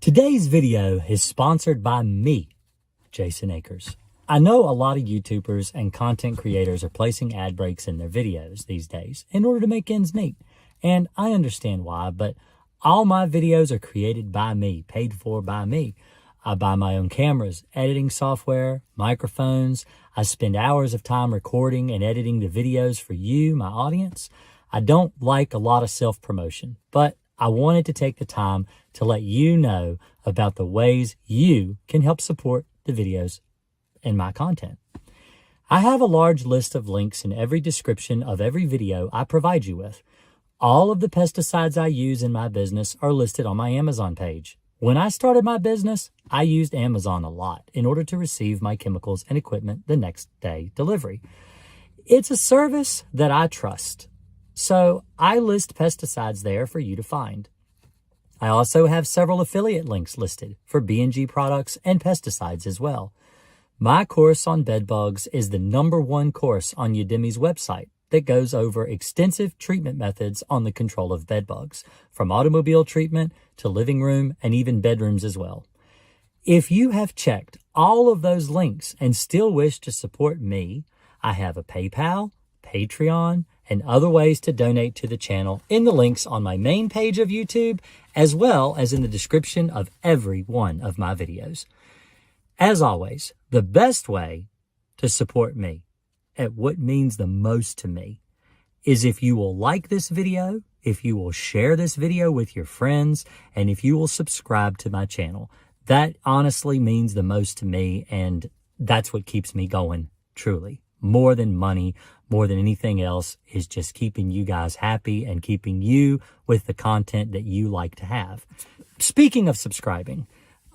Today's video is sponsored by me, Jason Akers. I know a lot of YouTubers and content creators are placing ad breaks in their videos these days in order to make ends meet. And I understand why, but all my videos are created by me, paid for by me. I buy my own cameras, editing software, microphones. I spend hours of time recording and editing the videos for you, my audience. I don't like a lot of self-promotion, but I wanted to take the time to let you know about the ways you can help support the videos and my content. I have a large list of links in every description of every video I provide you with. All of the pesticides I use in my business are listed on my Amazon page. When I started my business, I used Amazon a lot in order to receive my chemicals and equipment the next day delivery. It's a service that I trust, so I list pesticides there for you to find. I also have several affiliate links listed for B&G products and pesticides as well. My course on bedbugs is the #1 course on Udemy's website that goes over extensive treatment methods on the control of bedbugs, from automobile treatment to living room and even bedrooms as well. If you have checked all of those links and still wish to support me, I have a PayPal, Patreon, and other ways to donate to the channel in the links on my main page of YouTube, as well as in the description of every one of my videos. As always, the best way to support me at what means the most to me is if you will like this video, if you will share this video with your friends, and if you will subscribe to my channel. That honestly means the most to me, and that's what keeps me going, truly. More than money, more than anything else, is just keeping you guys happy and keeping you with the content that you like to have. Speaking of subscribing,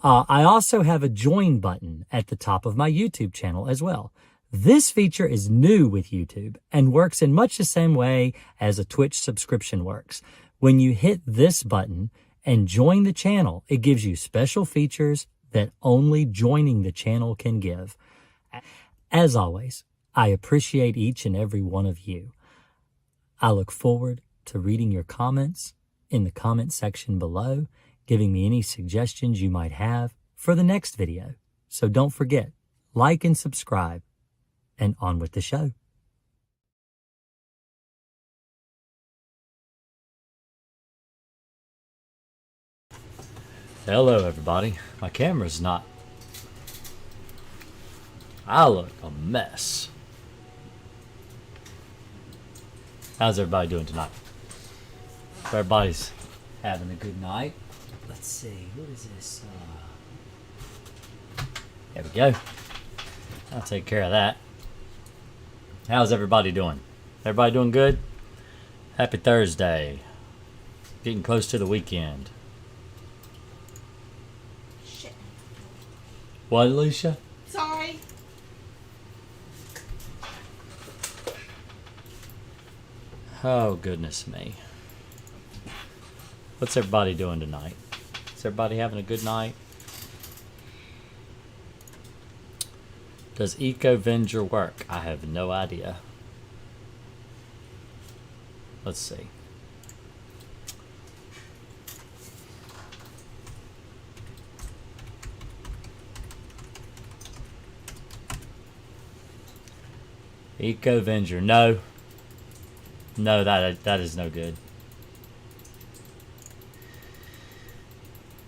I also have a join button at the top of my YouTube channel as well. This feature is new with YouTube and works in much the same way as a Twitch subscription works. When you hit this button and join the channel, it gives you special features that only joining the channel can give. As always, I appreciate each and every one of you. I look forward to reading your comments in the comment section below, giving me any suggestions you might have for the next video. So don't forget, like and subscribe, and on with the show. Hello, everybody. My camera's not... I look a mess. How's everybody doing tonight? If everybody's having a good night. Let's see, what is this? There we go. I'll take care of that. How's everybody doing? Everybody doing good? Happy Thursday. Getting close to the weekend. Shit. What, Alicia? Sorry. Oh, goodness me. What's everybody doing tonight? Is everybody having a good night? Does Eco-Venger work? I have no idea. Let's see. Eco-Venger, no. No, that is no good.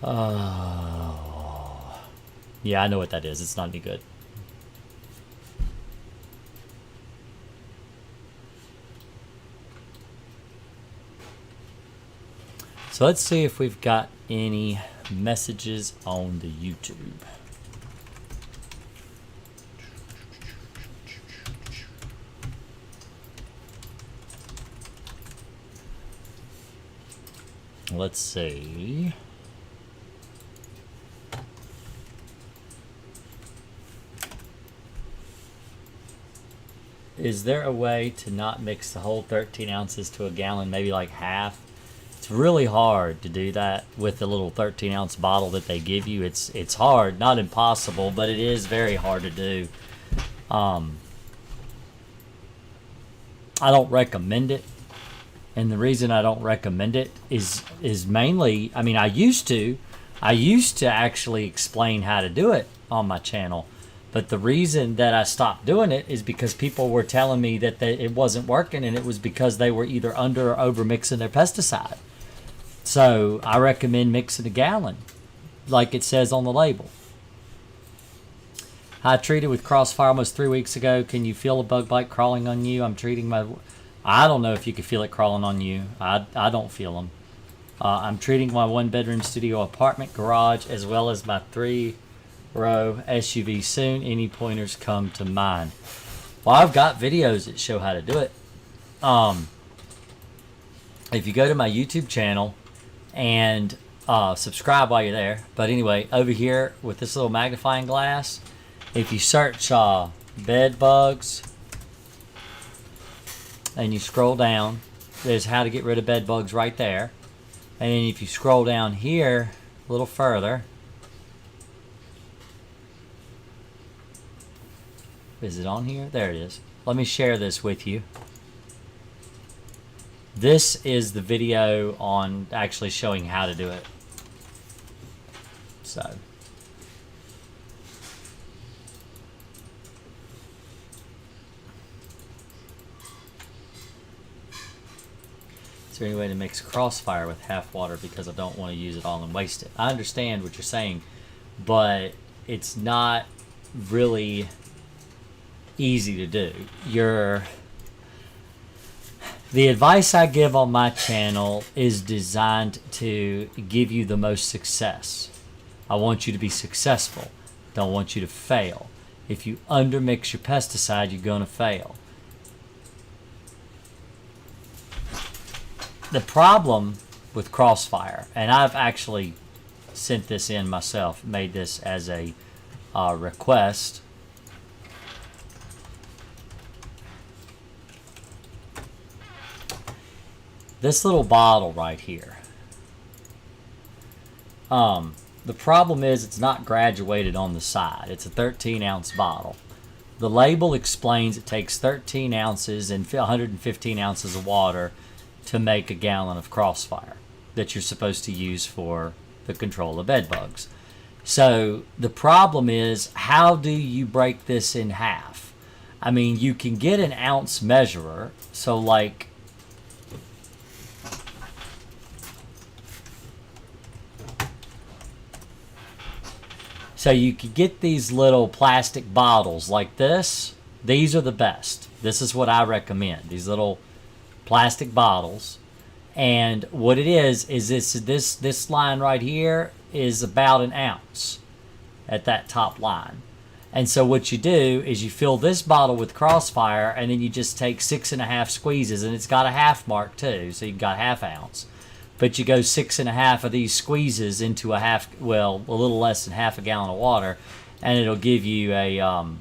Oh. Yeah, I know what that is. It's not any good. So let's see if we've got any messages on the YouTube. Let's see. Is there a way to not mix the whole 13 ounces to a gallon, maybe like half? It's really hard to do that with the little 13-ounce bottle that they give you. It's hard, not impossible, but it is very hard to do. I don't recommend it. And the reason I don't recommend it is mainly, I mean, I used to, I used to actually explain how to do it on my channel, but the reason that I stopped doing it is because people were telling me that it wasn't working, and it was because they were either under or over mixing their pesticide. So I recommend mixing a gallon, like it says on the label. I treated with Crossfire almost 3 weeks ago. Can you feel a bug bite crawling on you? I'm treating my... I don't know if you can feel it crawling on you. I don't feel them. I'm treating my 1-bedroom studio apartment garage as well as my 3-row SUV soon. Any pointers come to mind? Well, I've got videos that show how to do it. If you go to my YouTube channel and subscribe while you're there. But anyway, over here with this little magnifying glass, if you search bed bugs and you scroll down, there's how to get rid of bed bugs right there. And then if you scroll down here a little further, is it on here? There it is. Let me share this with you. This is the video on actually showing how to do it. So. Is there any way to mix Crossfire with half water because I don't want to use it all and waste it? I understand what you're saying, but it's not really easy to do. The advice I give on my channel is designed to give you the most success. I want you to be successful. Don't want you to fail. If you undermix your pesticide, you're going to fail. The problem with Crossfire, and I've actually sent this in myself, made this as a request. This little bottle right here. The problem is it's not graduated on the side. It's a 13-ounce bottle. The label explains it takes 13 ounces and 115 ounces of water to make a gallon of Crossfire that you're supposed to use for the control of bed bugs. So the problem is, how do you break this in half? I mean, you can get an ounce measurer. So like, you could get these little plastic bottles like this. These are the best. This is what I recommend. These little plastic bottles. And what it is this line right here is about an ounce at that top line. And so what you do is you fill this bottle with Crossfire, and then you just take 6.5 squeezes, and it's got a half mark too, so you've got half ounce. But you go 6.5 of these squeezes into a little less than half a gallon of water, and it'll give you the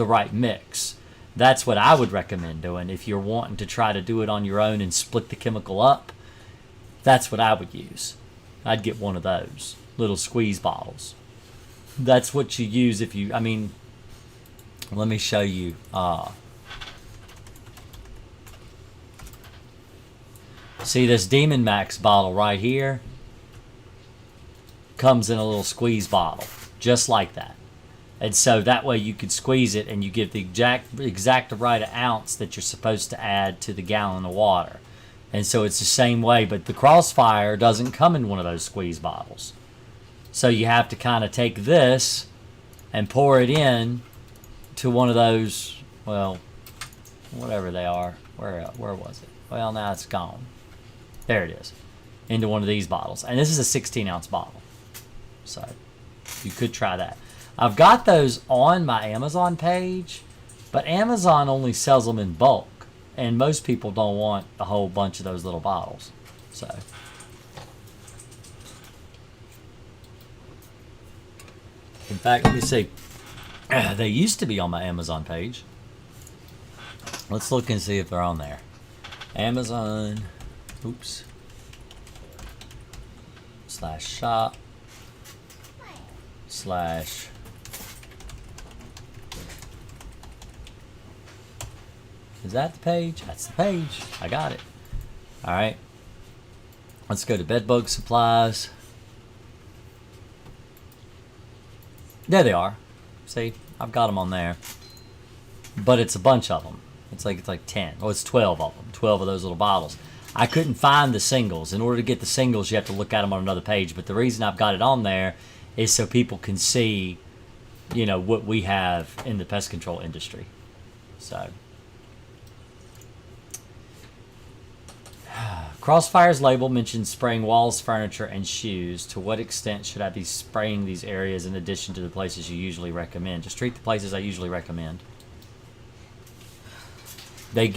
right mix. That's what I would recommend doing if you're wanting to try to do it on your own and split the chemical up. That's what I would use. I'd get one of those little squeeze bottles. That's what you use if you, let me show you. See this Demon Max bottle right here? Comes in a little squeeze bottle, just like that. And so that way you could squeeze it and you get the exact right ounce that you're supposed to add to the gallon of water. And so it's the same way, but the Crossfire doesn't come in one of those squeeze bottles. So you have to kind of take this and pour it in to one of those, well, whatever they are. Where was it? Well, now it's gone. There it is. Into one of these bottles. And this is a 16-ounce bottle. So you could try that. I've got those on my Amazon page, but Amazon only sells them in bulk, and most people don't want a whole bunch of those little bottles. So in fact, let me see. They used to be on my Amazon page. Let's look and see if they're on there. Amazon, /shop/ Is that the page? That's the page. I got it. All right. Let's go to bedbug supplies. There they are. See, I've got them on there. But it's a bunch of them. It's like 10. Oh, it's 12 of them. 12 of those little bottles. I couldn't find the singles. In order to get the singles, you have to look at them on another page. But the reason I've got it on there is so people can see, you know, what we have in the pest control industry. So, Crossfire's label mentions spraying walls, furniture, and shoes. To what extent should I be spraying these areas in addition to the places you usually recommend? Just treat the places I usually recommend. They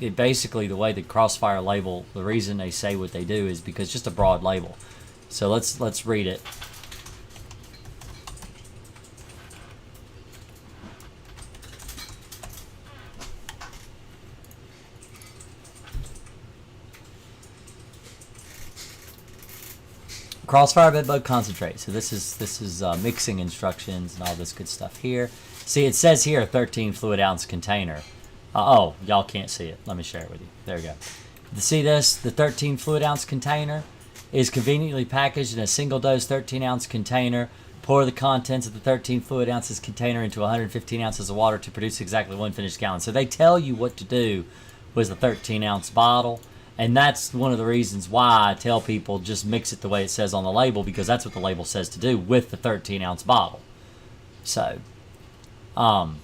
basically, the way the Crossfire label, the reason they say what they do is because just a broad label. So let's read it. Crossfire bedbug concentrate. So this is mixing instructions and all this good stuff here. See, it says here 13 fluid ounce container. Oh, y'all can't see it. Let me share it with you. There we go. See this? The 13 fluid ounce container is conveniently packaged in a single dose 13 ounce container. Pour the contents of the 13 fluid ounces container into 115 ounces of water to produce exactly 1 finished gallon. So they tell you what to do with a 13 ounce bottle. And that's one of the reasons why I tell people just mix it the way it says on the label, because that's what the label says to do with the 13 ounce bottle. So, to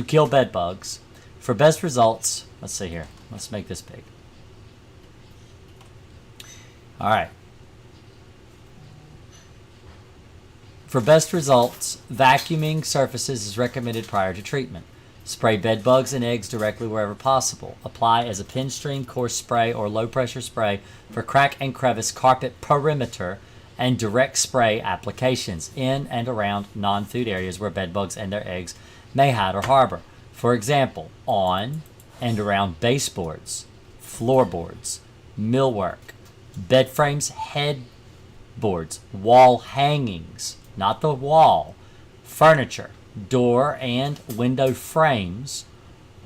kill bed bugs. For best results, let's see here. Let's make this big. All right. For best results, vacuuming surfaces is recommended prior to treatment. Spray bed bugs and eggs directly wherever possible. Apply as a pin stream, coarse spray, or low pressure spray for crack and crevice carpet perimeter and direct spray applications in and around non-food areas where bed bugs and their eggs may hide or harbor. For example, on and around baseboards, floorboards, millwork, bed frames, headboards, wall hangings, not the wall, furniture, door and window frames,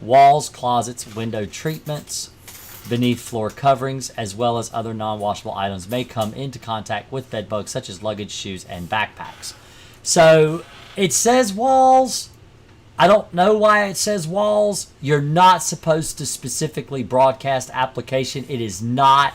walls, closets, window treatments, beneath floor coverings, as well as other non-washable items may come into contact with bed bugs such as luggage, shoes, and backpacks. So it says walls. I don't know why it says walls. You're not supposed to specifically broadcast application. It is not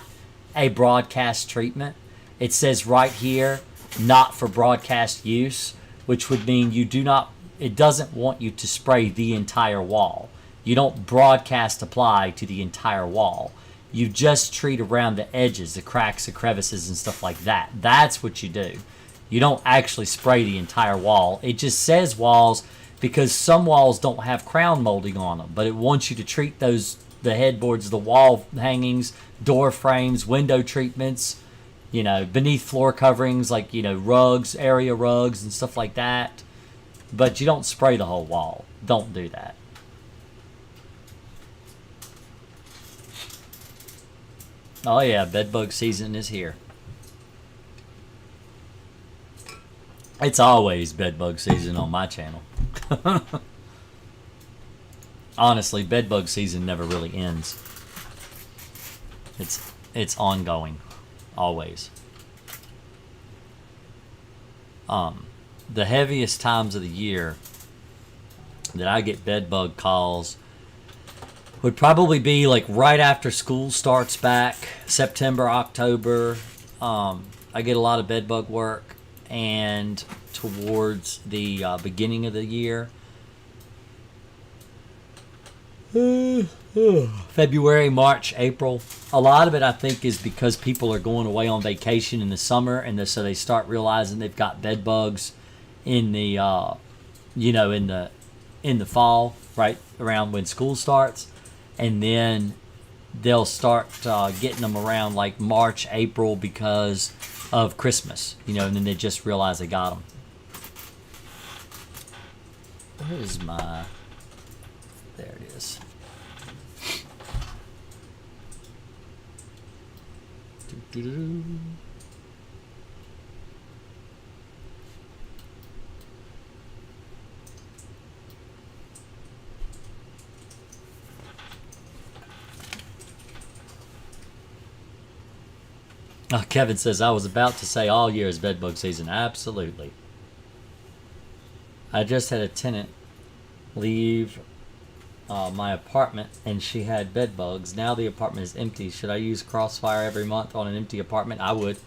a broadcast treatment. It says right here, not for broadcast use, which would mean you do not, it doesn't want you to spray the entire wall. You don't broadcast apply to the entire wall. You just treat around the edges, the cracks, the crevices, and stuff like that. That's what you do. You don't actually spray the entire wall. It just says walls because some walls don't have crown molding on them, but it wants you to treat those, the headboards, the wall hangings, door frames, window treatments, you know, beneath floor coverings like, you know, rugs, area rugs and stuff like that. But you don't spray the whole wall. Don't do that. Oh yeah, bedbug season is here. It's always bedbug season on my channel. Honestly, bedbug season never really ends. It's ongoing, always. The heaviest times of the year that I get bedbug calls would probably be like right after school starts back, September, October. I get a lot of bedbug work, and towards the beginning of the year, February, March, April. A lot of it, I think, is because people are going away on vacation in the summer, and so they start realizing they've got bed bugs in the, in the fall, right around when school starts, and then they'll start getting them around like March, April because of Christmas, and then they just realize they got them. Where is my? There it is. Doo-doo-doo. Kevin says, I was about to say all year is bedbug season. Absolutely. I just had a tenant leave my apartment and she had bedbugs. Now the apartment is empty. Should I use Crossfire every month on an empty apartment? I would.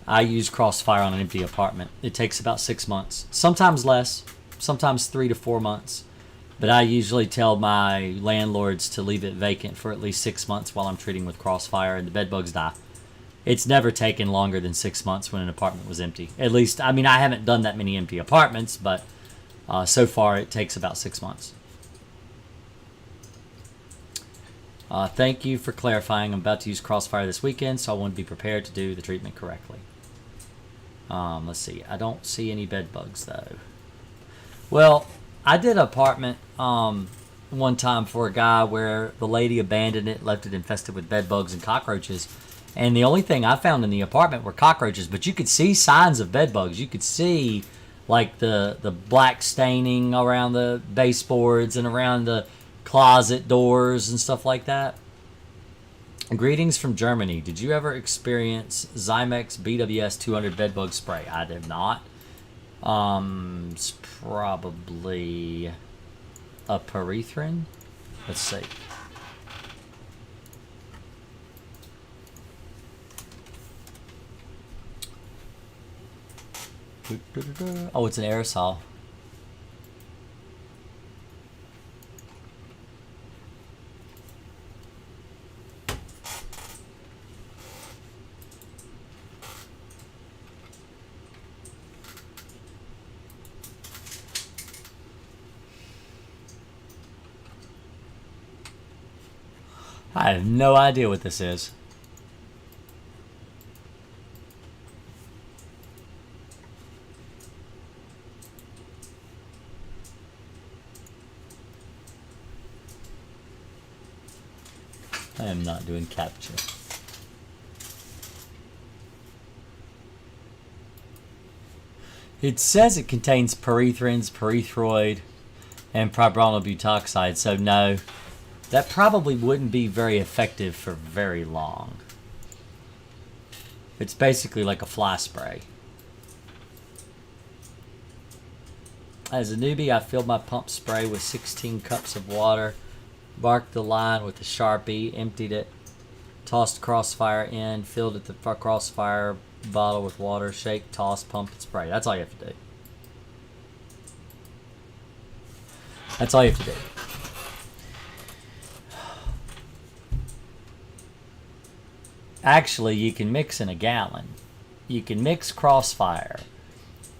I use Crossfire on an empty apartment. It takes about 6 months. Sometimes less. Sometimes 3 to 4 months. But I usually tell my landlords to leave it vacant for at least 6 months while I'm treating with Crossfire, and the bedbugs die. It's never taken longer than 6 months when an apartment was empty. At least, I mean, I haven't done that many empty apartments, but so far it takes about 6 months. Thank you for clarifying. I'm about to use Crossfire this weekend, so I want to be prepared to do the treatment correctly. Let's see. I don't see any bedbugs, though. Well, I did an apartment one time for a guy where the lady abandoned it, left it infested with bedbugs and cockroaches. And the only thing I found in the apartment were cockroaches, but you could see signs of bedbugs. You could see like the black staining around the baseboards and around the closet doors and stuff like that. Greetings from Germany. Did you ever experience Zymex BWS 200 bedbug spray? I did not. It's probably a perithrin. Let's see. Oh, it's an aerosol. I have no idea what this is. I am not doing capture. It says it contains perithrins, perithroid, and propionyl butoxide, so no. That probably wouldn't be very effective for very long. It's basically like a fly spray. As a newbie, I filled my pump spray with 16 cups of water, marked the line with a Sharpie, emptied it, tossed Crossfire in, filled it the Crossfire bottle with water, shake, toss, pump, and spray. That's all you have to do. That's all you have to do. Actually, you can mix in a gallon. You can mix Crossfire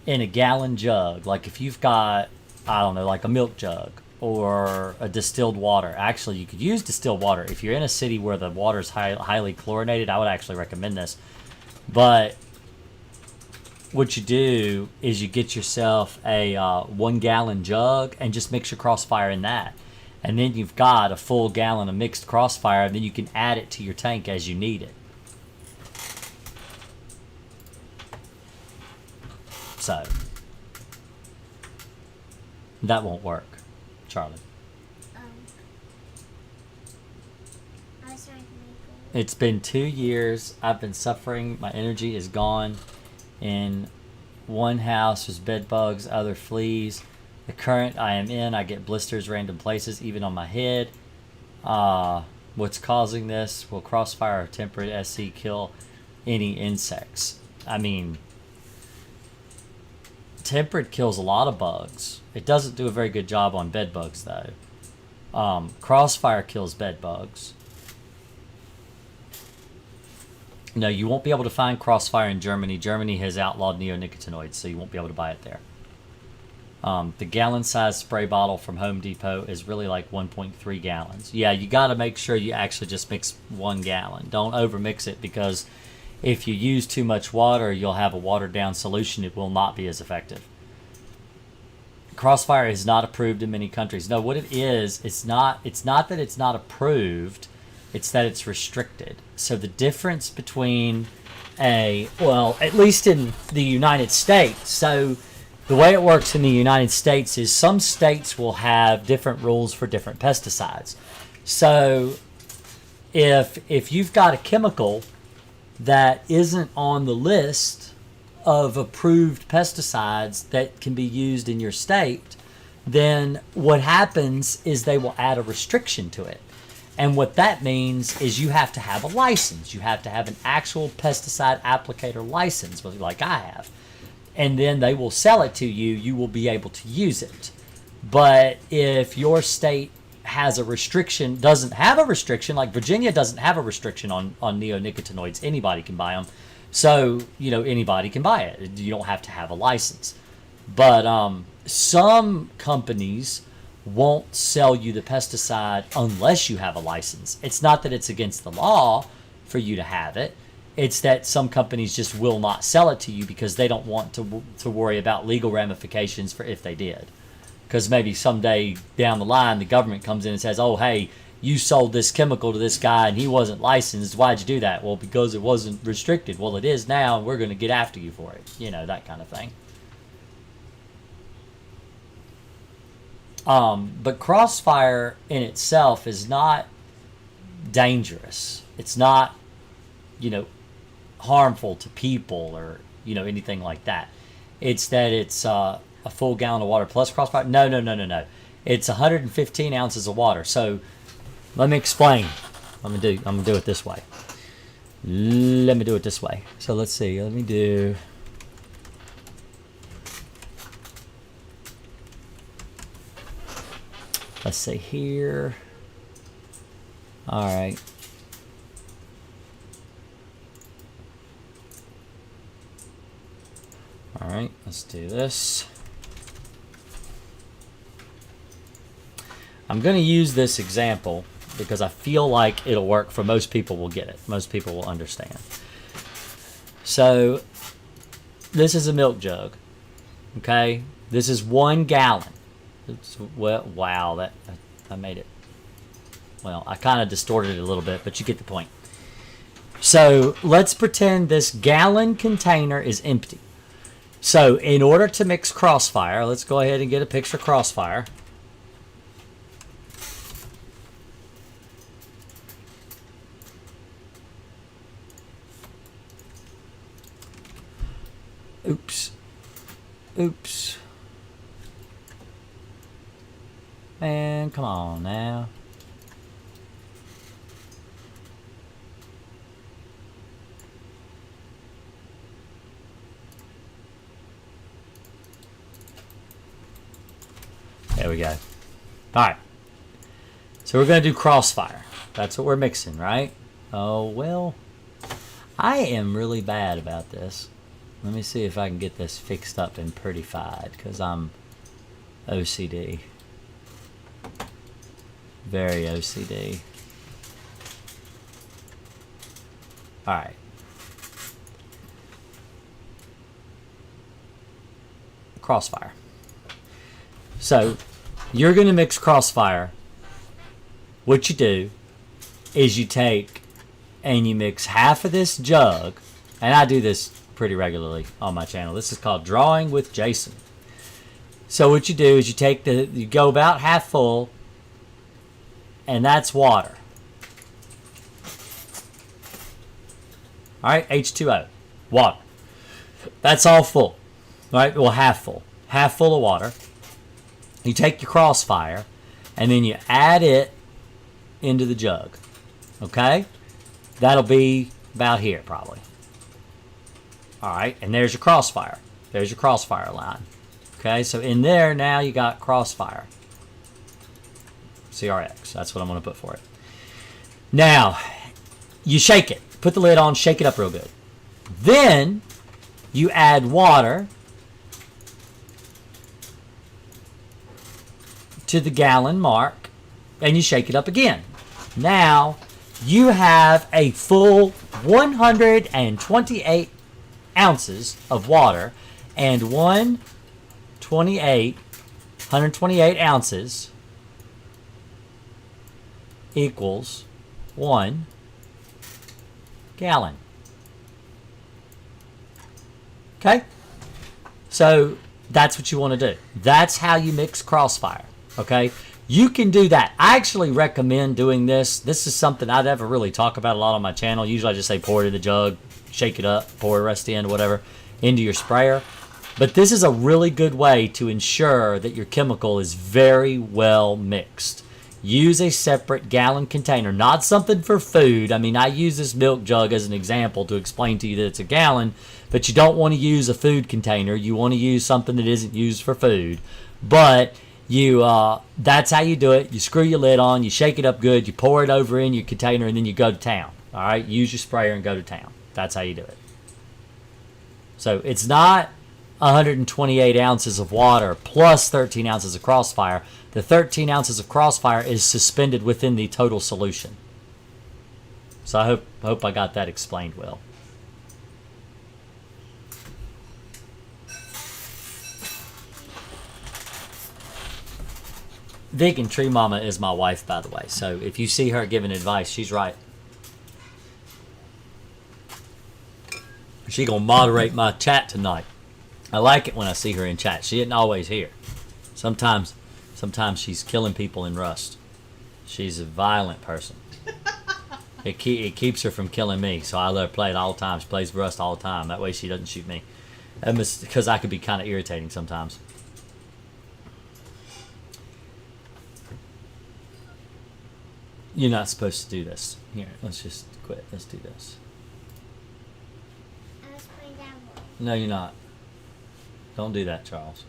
in a gallon jug. Like if you've got, I don't know, like a milk jug or a distilled water. Actually, you could use distilled water. If you're in a city where the water is highly chlorinated, I would actually recommend this. But what you do is you get yourself a 1 gallon jug and just mix your Crossfire in that. And then you've got a full gallon of mixed Crossfire, and then you can add it to your tank as you need it. So, that won't work, Charlie. It's been 2 years. I've been suffering. My energy is gone. In one house, there's bed bugs, other fleas. The current I am in, I get blisters random places, even on my head. What's causing this? Will Crossfire or temperate SC kill any insects? I mean, temperate kills a lot of bugs. It doesn't do a very good job on bed bugs, though. Crossfire kills bed bugs. No, you won't be able to find Crossfire in Germany. Germany has outlawed neonicotinoids, so you won't be able to buy it there. The gallon-sized spray bottle from Home Depot is really like 1.3 gallons. Yeah, you got to make sure you actually just mix 1 gallon. Don't overmix it, because if you use too much water, you'll have a watered-down solution. It will not be as effective. Crossfire is not approved in many countries. No, what it is, it's not that it's not approved. It's that it's restricted. So the difference between at least in the United States, so the way it works in the United States is some states will have different rules for different pesticides. So if you've got a chemical that isn't on the list of approved pesticides that can be used in your state, then what happens is they will add a restriction to it. And what that means is you have to have a license. You have to have an actual pesticide applicator license, like I have. And then they will sell it to you. You will be able to use it. But if your state has a restriction, doesn't have a restriction, like Virginia doesn't have a restriction on neonicotinoids. Anybody can buy them. So, anybody can buy it. You don't have to have a license. But some companies won't sell you the pesticide unless you have a license. It's not that it's against the law for you to have it. It's that some companies just will not sell it to you because they don't want to worry about legal ramifications for if they did. Because maybe someday down the line, the government comes in and says, oh, hey, you sold this chemical to this guy and he wasn't licensed. Why'd you do that? Well, because it wasn't restricted. Well, it is now, and we're going to get after you for it. That kind of thing. But Crossfire in itself is not dangerous. It's not, harmful to people or, anything like that. It's that it's a full gallon of water plus Crossfire. No. It's 115 ounces of water. So let me explain. I'm gonna do it this way. Let me do it this way. So let's see. Let's see here. All right. All right, let's do this. I'm going to use this example because I feel like it'll work for most people. Will get it. Most people will understand. So this is a milk jug. Okay, this is 1 gallon. Wow, that I made it. Well, I kind of distorted it a little bit, but you get the point. So let's pretend this gallon container is empty. So in order to mix Crossfire, let's go ahead and get a picture of Crossfire. Oops. Man, come on now. There we go. All right. So we're going to do Crossfire. That's what we're mixing, right? Oh, well, I am really bad about this. Let me see if I can get this fixed up and prettified because I'm OCD. Very OCD. All right. Crossfire. So you're going to mix Crossfire. What you do is you take and you mix half of this jug, and I do this pretty regularly on my channel. This is called Drawing with Jason. So what you do is you go about half full, and that's water. All right, H2O, water. That's all full. All right, well, half full of water. You take your Crossfire, and then you add it into the jug. Okay? That'll be about here, probably. All right, and there's your Crossfire. There's your Crossfire line. Okay, so in there now you got Crossfire. CRX, that's what I'm going to put for it. Now, you shake it. Put the lid on, shake it up real good. Then, you add water to the gallon mark, and you shake it up again. Now, you have a full 128 ounces of water, and 128 ounces equals 1 gallon. Okay? So that's what you want to do. That's how you mix Crossfire. Okay? You can do that. I actually recommend doing this. This is something I never really talk about a lot on my channel. Usually I just say pour it in the jug, shake it up, pour the rest in, whatever, into your sprayer. But this is a really good way to ensure that your chemical is very well mixed. Use a separate gallon container, not something for food. I mean, I use this milk jug as an example to explain to you that it's a gallon, but you don't want to use a food container. You want to use something that isn't used for food. But that's how you do it. You screw your lid on, you shake it up good, you pour it over in your container, and then you go to town. All right, use your sprayer and go to town. That's how you do it. So it's not 128 ounces of water plus 13 ounces of Crossfire. The 13 ounces of Crossfire is suspended within the total solution. So I hope I got that explained well. Vegan Tree Mama is my wife, by the way. So if you see her giving advice, she's right. She gonna moderate my chat tonight. I like it when I see her in chat. She isn't always here. Sometimes she's killing people in Rust. She's a violent person. It keeps her from killing me, so I let her play it all the time. She plays Rust all the time. That way she doesn't shoot me. Because I could be kind of irritating sometimes. You're not supposed to do this. Here, let's just quit. Let's do this. No, you're not. Don't do that, Charles.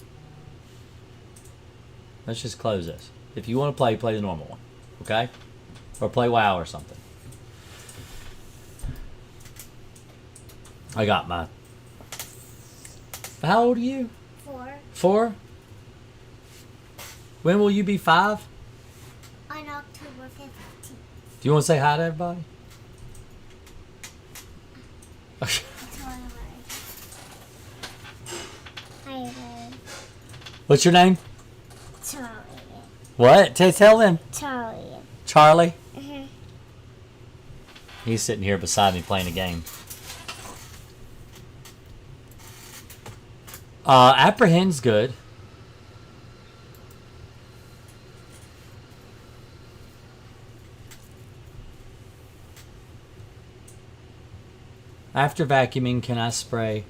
Let's just close this. If you want to play the normal one. Okay? Or play WoW or something. I got my... How old are you? 4. 4? When will you be 5? On October 15th. Do you want to say hi to everybody? What's your name? Charlie. What? Tell them. Charlie. Charlie? Mm-hmm. He's sitting here beside me playing a game. Apprehend's good. After vacuuming, can I spray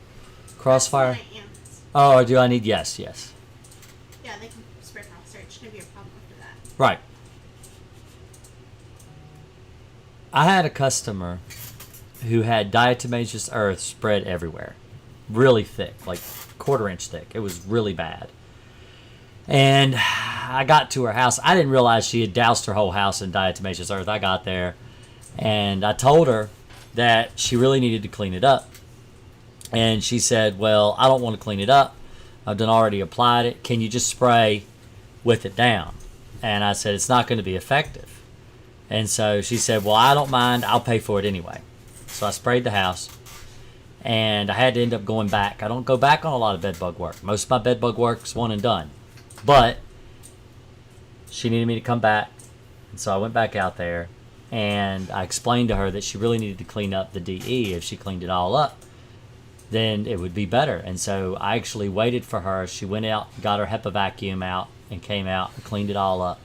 Crossfire? Oh, or do I need... Yes. Yeah, they can spray Crossfire. It shouldn't be a problem after that. Right. I had a customer who had diatomaceous earth spread everywhere. Really thick, like 1/4 inch thick. It was really bad. And I got to her house. I didn't realize she had doused her whole house in diatomaceous earth. I got there, and I told her that she really needed to clean it up. And she said, well, I don't want to clean it up. I've already applied it. Can you just spray with it down? And I said, it's not going to be effective. And so she said, well, I don't mind. I'll pay for it anyway. So I sprayed the house, and I had to end up going back. I don't go back on a lot of bed bug work. Most of my bed bug work's one and done. But she needed me to come back, and so I went back out there, and I explained to her that she really needed to clean up the DE. If she cleaned it all up, then it would be better. And so I actually waited for her. She went out, got her HEPA vacuum out, and came out and cleaned it all up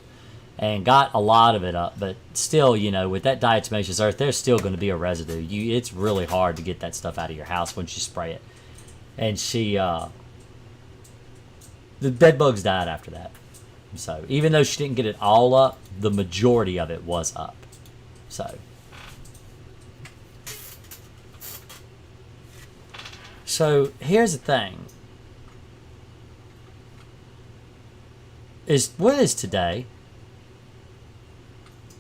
and got a lot of it up. But still, you know, with that diatomaceous earth, there's still going to be a residue. It's really hard to get that stuff out of your house once you spray it. And the bed bugs died after that. So even though she didn't get it all up, the majority of it was up. So here's the thing. What is today?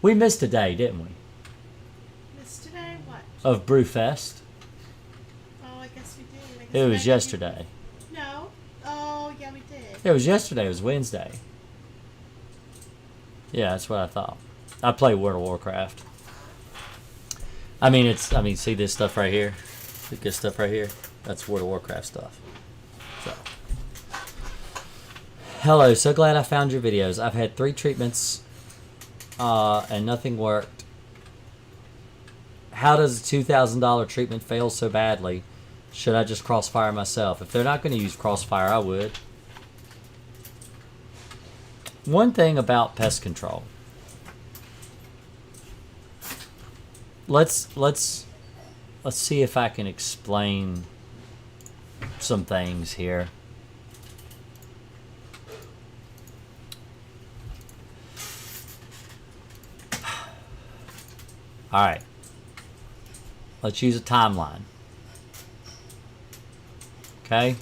We missed a day, didn't we? Missed today? What? Of Brewfest. Oh, I guess we did. It was yesterday. No. Oh, yeah, we did. It was yesterday. It was Wednesday. Yeah, that's what I thought. I play World of Warcraft. See this stuff right here? This stuff right here? That's World of Warcraft stuff. So. Hello, so glad I found your videos. I've had 3 treatments and nothing worked. How does a $2,000 treatment fail so badly? Should I just Crossfire myself? If they're not going to use Crossfire, I would. one thing about pest control. Let's see if I can explain some things here. All right. Let's use a timeline. Okay?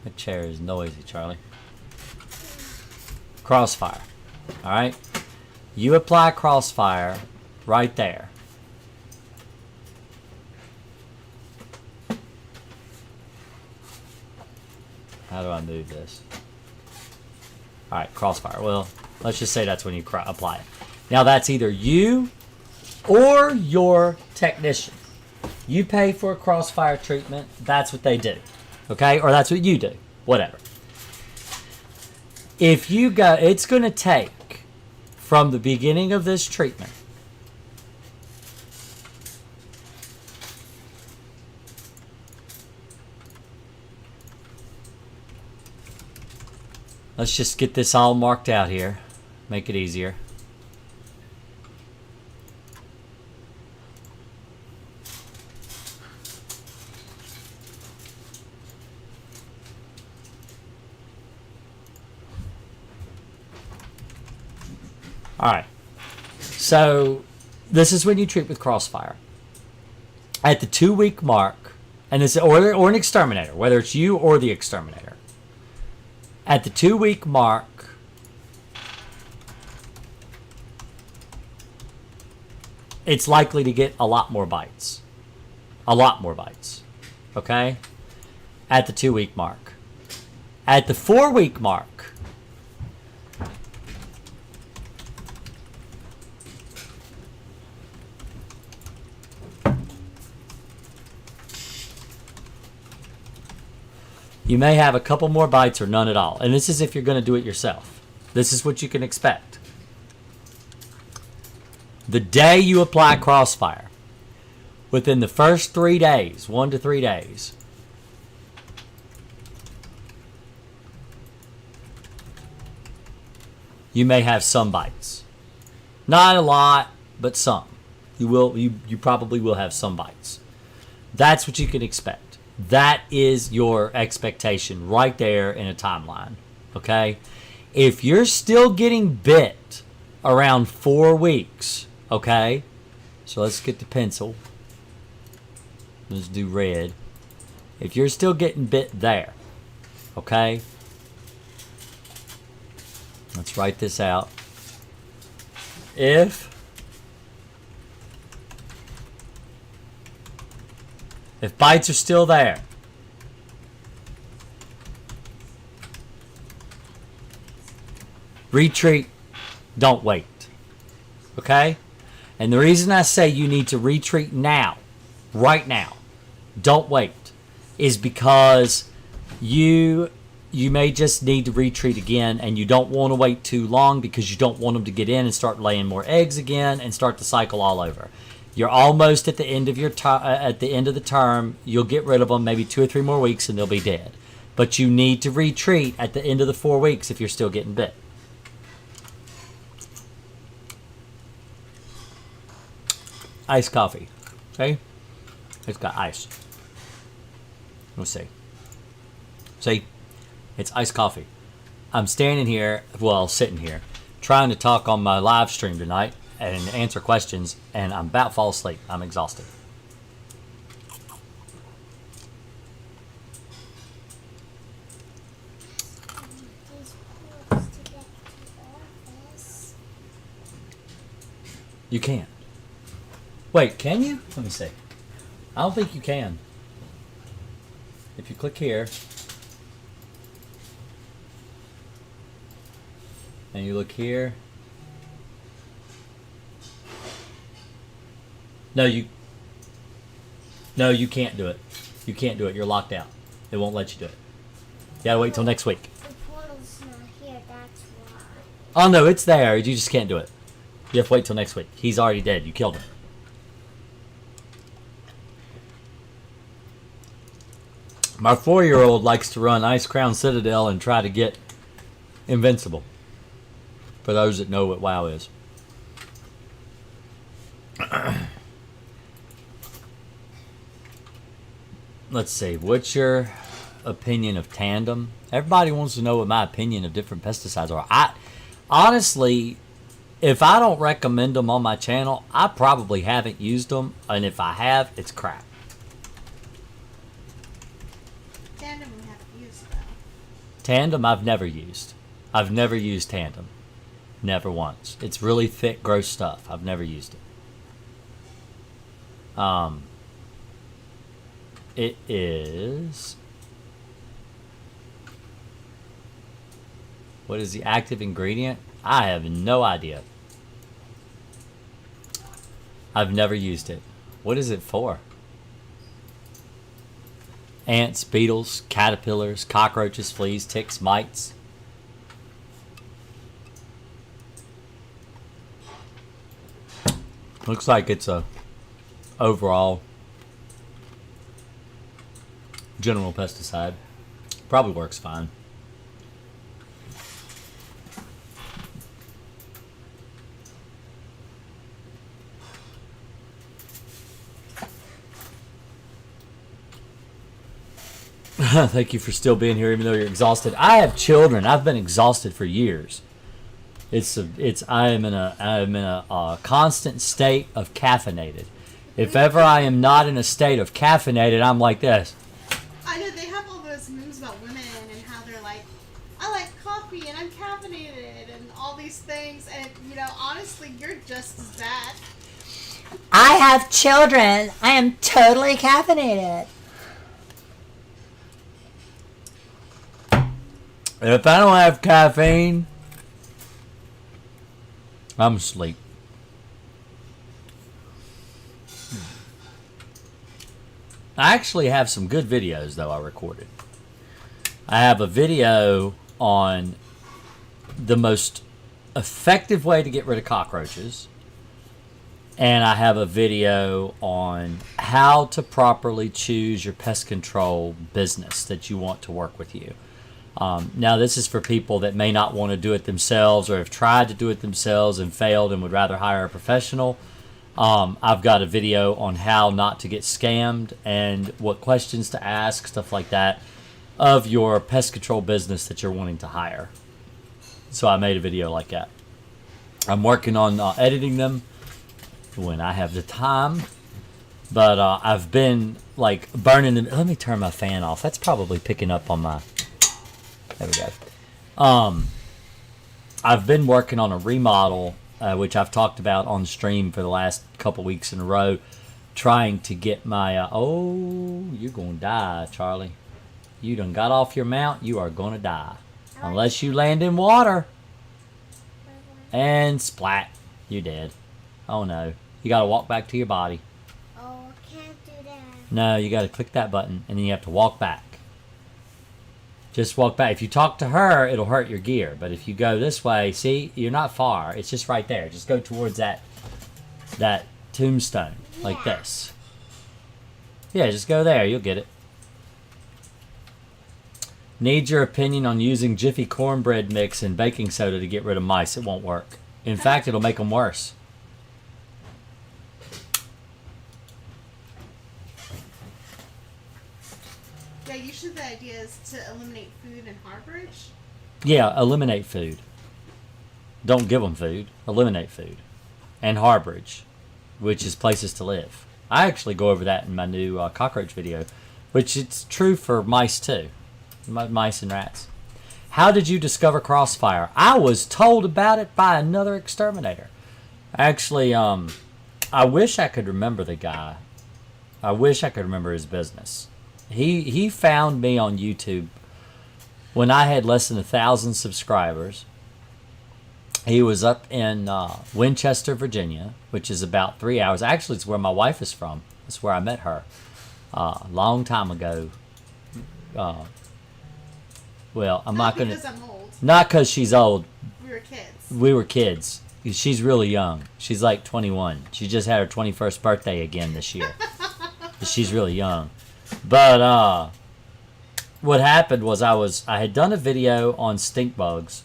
The chair is noisy, Charlie. Crossfire. All right? You apply Crossfire right there. How do I move this? All right, Crossfire. Well, let's just say that's when you apply it. Now, that's either you or your technician. You pay for a Crossfire treatment. That's what they do. Okay? Or that's what you do. Whatever. If you go, it's going to take from the beginning of this treatment. Let's just get this all marked out here. Make it easier. All right. So this is when you treat with Crossfire. At the 2-week mark, and this or an exterminator, whether it's you or the exterminator. At the 2-week mark, it's likely to get a lot more bites. A lot more bites. Okay? At the 2-week mark. At the 4-week mark, you may have a couple more bites or none at all. And this is if you're going to do it yourself. This is what you can expect. The day you apply Crossfire, within the first 3 days, 1 to 3 days, you may have some bites. Not a lot, but some. You probably will have some bites. That's what you can expect. That is your expectation right there in a timeline. Okay? If you're still getting bit around 4 weeks, okay? So let's get the pencil. Let's do red. If you're still getting bit there, okay? Let's write this out. If bites are still there, retreat, don't wait. Okay? And the reason I say you need to retreat now, right now, don't wait, is because you may just need to retreat again, and you don't want to wait too long because you don't want them to get in and start laying more eggs again and start the cycle all over. You're almost at the end of your at the end of the term. You'll get rid of them maybe 2 or 3 more weeks and they'll be dead. But you need to retreat at the end of the 4 weeks if you're still getting bit. Iced coffee. See? It's got ice. Let's see. See? It's iced coffee. I'm standing here, well, sitting here, trying to talk on my live stream tonight and answer questions, and I'm about to fall asleep. I'm exhausted. You can. Wait, can you? Let me see. I don't think you can. If you click here, and you look here, No, you can't do it. You can't do it. You're locked out. It won't let you do it. You gotta wait till next week. The portal's not here, that's why. Oh no, it's there. You just can't do it. You have to wait till next week. He's already dead. You killed him. My 4-year-old likes to run Ice Crown Citadel and try to get Invincible. For those that know what WoW is. Let's see. What's your opinion of Tandem? Everybody wants to know what my opinion of different pesticides are. Honestly, if I don't recommend them on my channel, I probably haven't used them. And if I have, it's crap. Tandem we haven't used though. Tandem I've never used. I've never used Tandem. Never once. It's really thick, gross stuff. I've never used it. It is... What is the active ingredient? I have no idea. I've never used it. What is it for? Ants, beetles, caterpillars, cockroaches, fleas, ticks, mites. Looks like it's a overall general pesticide. Probably works fine. Thank you for still being here even though you're exhausted. I have children. I've been exhausted for years. I am in a constant state of caffeinated. If ever I am not in a state of caffeinated, I'm like this. I know they have all those memes about women and how they're like, I like coffee and I'm caffeinated and all these things, and you know, honestly, you're just as bad. I have children. I am totally caffeinated. If I don't have caffeine, I'm asleep. I actually have some good videos, though, I recorded. I have a video on the most effective way to get rid of cockroaches. And I have a video on how to properly choose your pest control business that you want to work with you. Now, this is for people that may not want to do it themselves or have tried to do it themselves and failed and would rather hire a professional. I've got a video on how not to get scammed and what questions to ask, stuff like that, of your pest control business that you're wanting to hire. So I made a video like that. I'm working on editing them when I have the time. But I've been like burning them. Let me turn my fan off. That's probably picking up on my... There we go. I've been working on a remodel, which I've talked about on stream for the last couple weeks in a row, trying to get my... oh, you're going to die, Charlie. You done got off your mount, you are going to die. Unless you land in water. And splat, you're dead. Oh no. You got to walk back to your body. Oh, I can't do that. No, you got to click that button, and then you have to walk back. Just walk back. If you talk to her, it'll hurt your gear. But if you go this way, see, you're not far. It's just right there. Just go towards that tombstone, like this. Yeah, just go there. You'll get it. Need your opinion on using Jiffy cornbread mix and baking soda to get rid of mice. It won't work. In fact, it'll make them worse. Yeah, usually the idea is to eliminate food and harborage. Yeah, eliminate food. Don't give them food. Eliminate food. And harborage, which is places to live. I actually go over that in my new cockroach video, which it's true for mice too. Mice and rats. How did you discover Crossfire? I was told about it by another exterminator. Actually, I wish I could remember the guy. I wish I could remember his business. He found me on YouTube when I had less than 1,000 subscribers. He was up in Winchester, Virginia, which is about 3 hours. Actually, it's where my wife is from. That's where I met her a long time ago. Well, I'm not going to... Not because I'm old. Not because she's old. We were kids. We were kids. She's really young. She's like 21. She just had her 21st birthday again this year. She's really young. But what happened was I had done a video on stink bugs,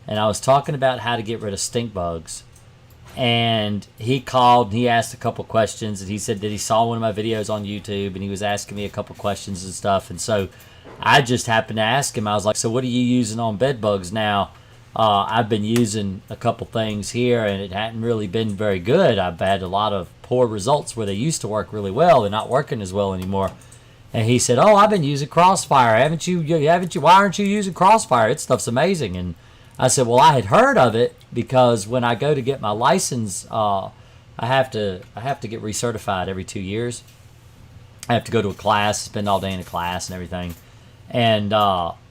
and I was talking about how to get rid of stink bugs. And he called and he asked a couple questions, and he said that he saw one of my videos on YouTube and he was asking me a couple questions and stuff. And so I just happened to ask him. I was like, so what are you using on bed bugs now? I've been using a couple things here and it hadn't really been very good. I've had a lot of poor results where they used to work really well. They're not working as well anymore. And he said, oh, I've been using Crossfire. Haven't you? Why aren't you using Crossfire? It stuff's amazing. And I said, well, I had heard of it because when I go to get my license, I have to get recertified every 2 years. I have to go to a class, spend all day in a class and everything. And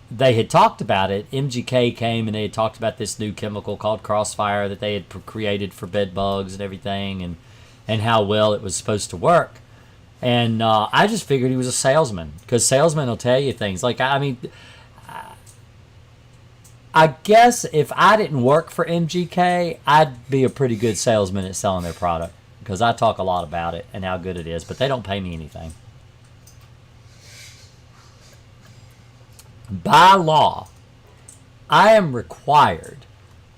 they had talked about it. MGK came and they had talked about this new chemical called Crossfire that they had created for bed bugs and everything, and how well it was supposed to work. And I just figured he was a salesman, because salesmen will tell you things. Like, I mean, I guess if I didn't work for MGK, I'd be a pretty good salesman at selling their product, because I talk a lot about it and how good it is, but they don't pay me anything. By law, I am required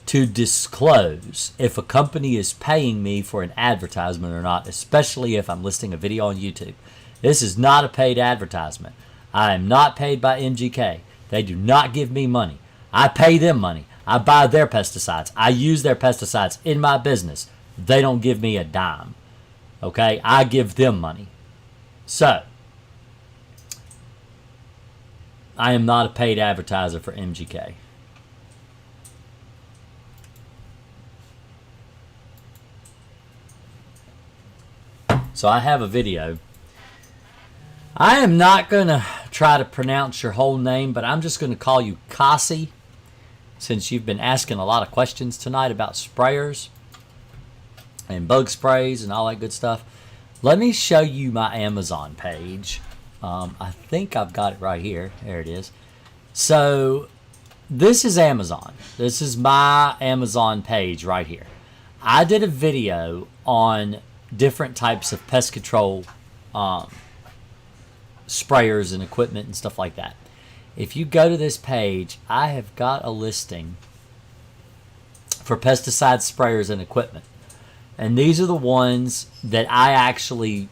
to disclose if a company is paying me for an advertisement or not, especially if I'm listing a video on YouTube. This is not a paid advertisement. I am not paid by MGK. They do not give me money. I pay them money. I buy their pesticides. I use their pesticides in my business. They don't give me a dime. Okay? I give them money. So, I am not a paid advertiser for MGK. So I have a video. I am not going to try to pronounce your whole name, but I'm just going to call you Kasi, since you've been asking a lot of questions tonight about sprayers and bug sprays and all that good stuff. Let me show you my Amazon page. I think I've got it right here. There it is. So this is Amazon. This is my Amazon page right here. I did a video on different types of pest control sprayers and equipment and stuff like that. If you go to this page, I have got a listing for pesticide sprayers and equipment. And these are the ones that I actually...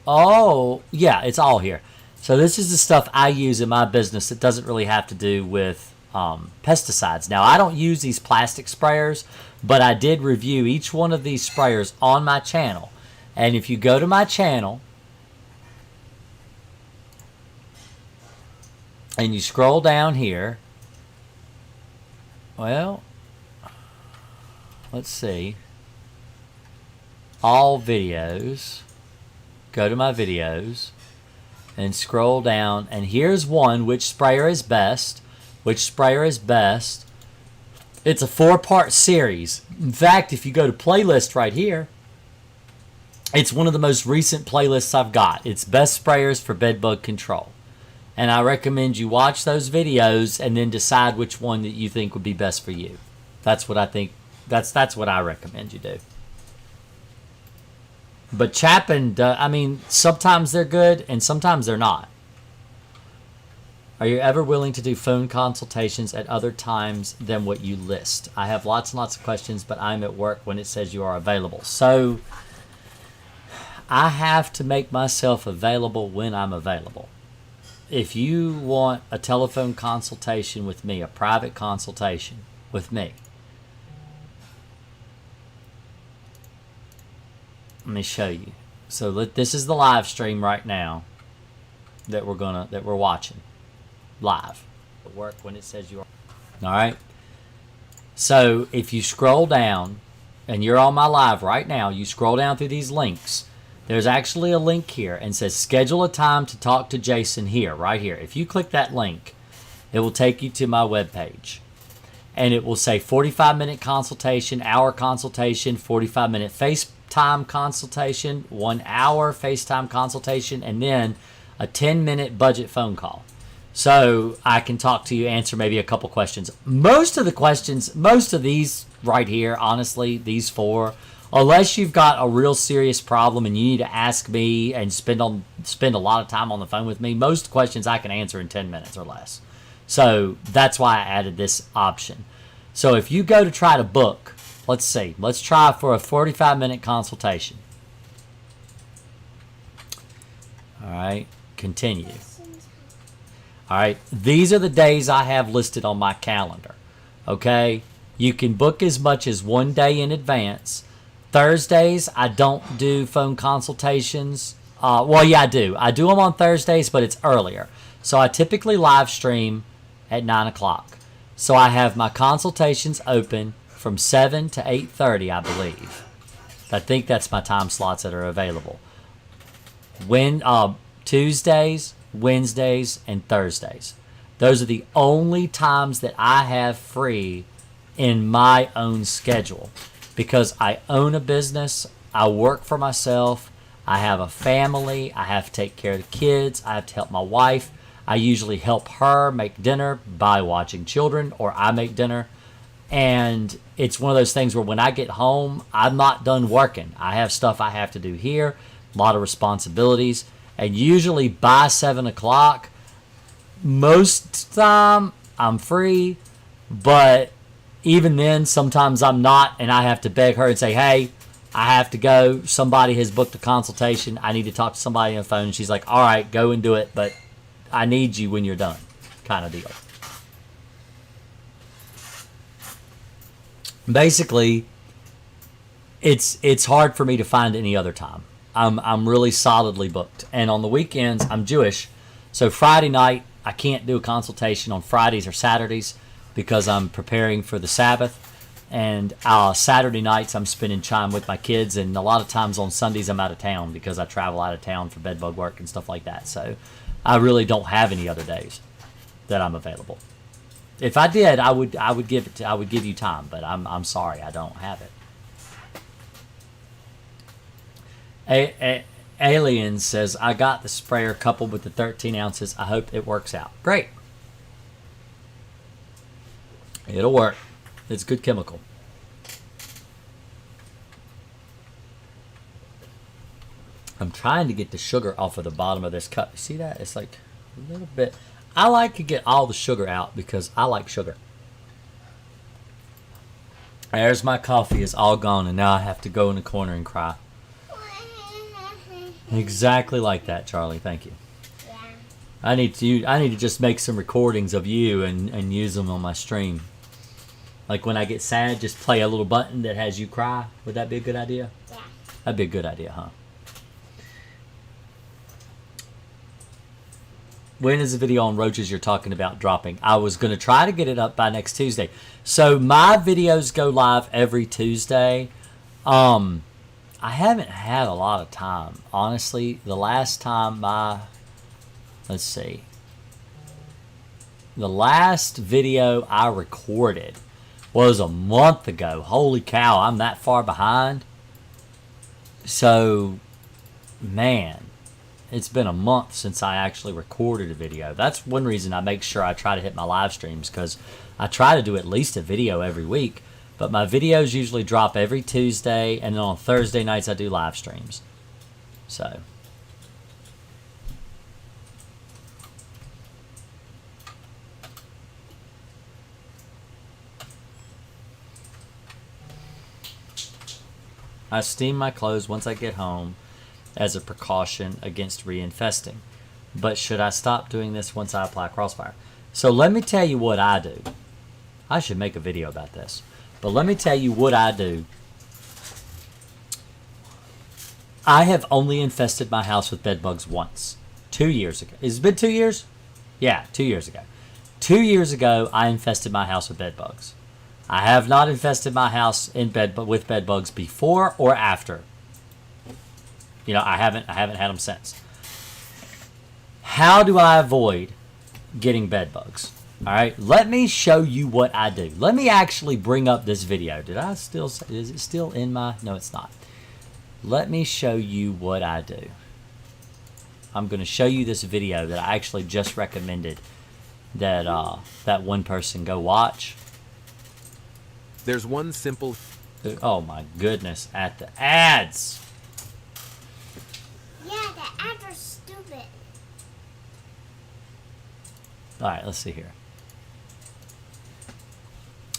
Oh, yeah, it's all here. So this is the stuff I use in my business that doesn't really have to do with pesticides. Now, I don't use these plastic sprayers, but I did review each one of these sprayers on my channel. And if you go to my channel and you scroll down here, well, let's see, all videos, go to my videos and scroll down, and here's one, which sprayer is best, which sprayer is best. It's a 4-part series. In fact, if you go to playlist right here, it's one of the most recent playlists I've got. It's best sprayers for bedbug control. And I recommend you watch those videos and then decide which one that you think would be best for you. That's what I think. That's what I recommend you do. But Chapin, I mean, sometimes they're good and sometimes they're not. Are you ever willing to do phone consultations at other times than what you list? I have lots and lots of questions, but I'm at work when it says you are available. So I have to make myself available when I'm available. If you want a telephone consultation with me, a private consultation with me, let me show you. So this is the live stream right now that we're watching live. At work when it says you are. All right. So if you scroll down, and you're on my live right now, you scroll down through these links. There's actually a link here and says schedule a time to talk to Jason here, right here. If you click that link, it will take you to my webpage. And it will say 45-minute consultation, hour consultation, 45-minute FaceTime consultation, 1 hour FaceTime consultation, and then a 10-minute budget phone call. So I can talk to you, answer maybe a couple questions. Most of the questions, most of these right here, honestly, these 4 unless you've got a real serious problem and you need to ask me and spend a lot of time on the phone with me, most questions I can answer in 10 minutes or less. So that's why I added this option. So if you go to try to book, let's try for a 45-minute consultation. All right, continue. All right, these are the days I have listed on my calendar. Okay, you can book as much as 1 day in advance. Thursdays, I don't do phone consultations. Well, yeah, I do. I do them on Thursdays, but it's earlier. So I typically live stream at 9 o'clock. So I have my consultations open from 7 to 8:30, I believe. I think that's my time slots that are available. Tuesdays, Wednesdays, and Thursdays. Those are the only times that I have free in my own schedule because I own a business, I work for myself, I have a family, I have to take care of the kids, I have to help my wife. I usually help her make dinner by watching children, or I make dinner. And it's one of those things where when I get home, I'm not done working. I have stuff I have to do here, a lot of responsibilities. And usually by 7 o'clock, most time I'm free. But even then, sometimes I'm not, and I have to beg her and say, hey, I have to go. Somebody has booked a consultation. I need to talk to somebody on the phone. And she's like, all right, go and do it, but I need you when you're done, kind of deal. Basically, it's hard for me to find any other time. I'm really solidly booked. And on the weekends, I'm Jewish, so Friday night, I can't do a consultation on Fridays or Saturdays because I'm preparing for the Sabbath. And Saturday nights, I'm spending time with my kids. And a lot of times on Sundays, I'm out of town because I travel out of town for bedbug work and stuff like that. So I really don't have any other days that I'm available. If I did, I would give you time, but I'm sorry, I don't have it. Alien says, I got the sprayer coupled with the 13 ounces. I hope it works out. Great. It'll work. It's good chemical. I'm trying to get the sugar off of the bottom of this cup. You see that? It's like a little bit. I like to get all the sugar out because I like sugar. There's my coffee. It's all gone, and now I have to go in the corner and cry. Exactly like that, Charlie. Thank you. Yeah. I need to just make some recordings of you and use them on my stream. Like when I get sad, just play a little button that has you cry. Would that be a good idea? Yeah. That'd be a good idea, huh? When is the video on roaches you're talking about dropping? I was going to try to get it up by next Tuesday. So my videos go live every Tuesday. I haven't had a lot of time. Honestly, the last time let's see. The last video I recorded was a month ago. Holy cow, I'm that far behind. So, man, it's been a month since I actually recorded a video. That's one reason I make sure I try to hit my live streams, because I try to do at least a video every week. But my videos usually drop every Tuesday, and then on Thursday nights I do live streams. So. I steam my clothes once I get home as a precaution against reinfesting. But should I stop doing this once I apply Crossfire? So let me tell you what I do. I should make a video about this. But let me tell you what I do. I have only infested my house with bed bugs once. 2 years ago. Has it been 2 years? Yeah, 2 years ago. 2 years ago, I infested my house with bed bugs. I have not infested my house with bed bugs before or after. You know, I haven't had them since. How do I avoid getting bed bugs? All right, let me show you what I do. Let me actually bring up this video. Is it still in my, no, it's not. Let me show you what I do. I'm going to show you this video that I actually just recommended that that one person go watch. There's one simple... Oh my goodness, at the ads. Yeah, the ads are stupid. Alright, let's see here.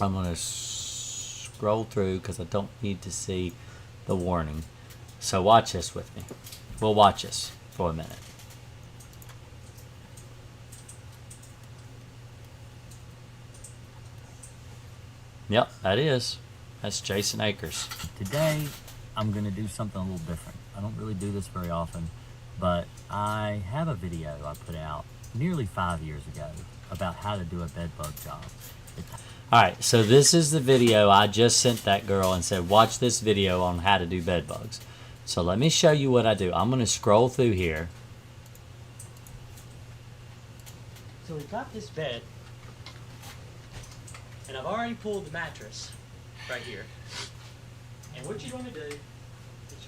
I'm going to scroll through because I don't need to see the warning. So watch this with me. We'll watch this for a minute. Yep, that is. That's Jason Akers. Today, I'm going to do something a little different. I don't really do this very often, but I have a video I put out nearly 5 years ago about how to do a bed bug job. Alright, so this is the video I just sent that girl and said, watch this video on how to do bed bugs. So let me show you what I do. I'm going to scroll through here. So we've got this bed, and I've already pulled the mattress right here. And what you want to do is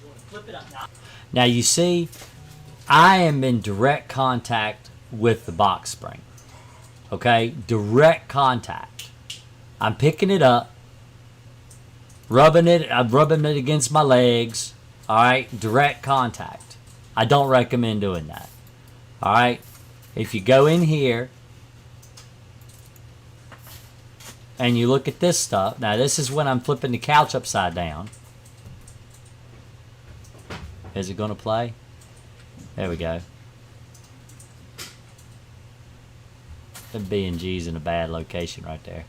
you want to flip it up. Now you see, I am in direct contact with the box spring. Okay, direct contact. I'm picking it up, rubbing it. I'm rubbing it against my legs. All right, direct contact. I don't recommend doing that. All right, if you go in here and you look at this stuff. Now this is when I'm flipping the couch upside down. Is it going to play? There we go. The B&G's in a bad location right there.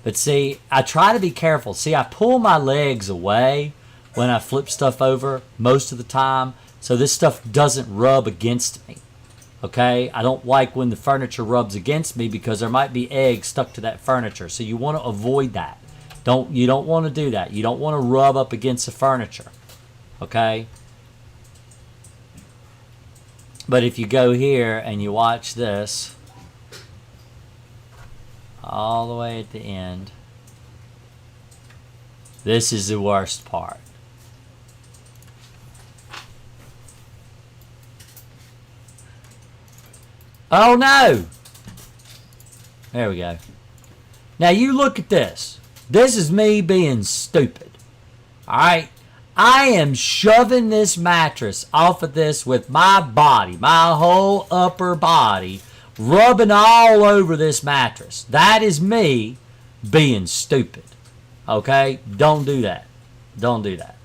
But see, I try to be careful. See, I pull my legs away when I flip stuff over most of the time, so this stuff doesn't rub against me. Okay? I don't like when the furniture rubs against me because there might be eggs stuck to that furniture. So you want to avoid that. You don't want to do that. You don't want to rub up against the furniture. Okay? But if you go here and you watch this all the way at the end, this is the worst part. Oh no! There we go. Now you look at this. This is me being stupid. Alright? I am shoving this mattress off of this with my body, my whole upper body, rubbing all over this mattress. That is me being stupid. Okay? Don't do that. Don't do that.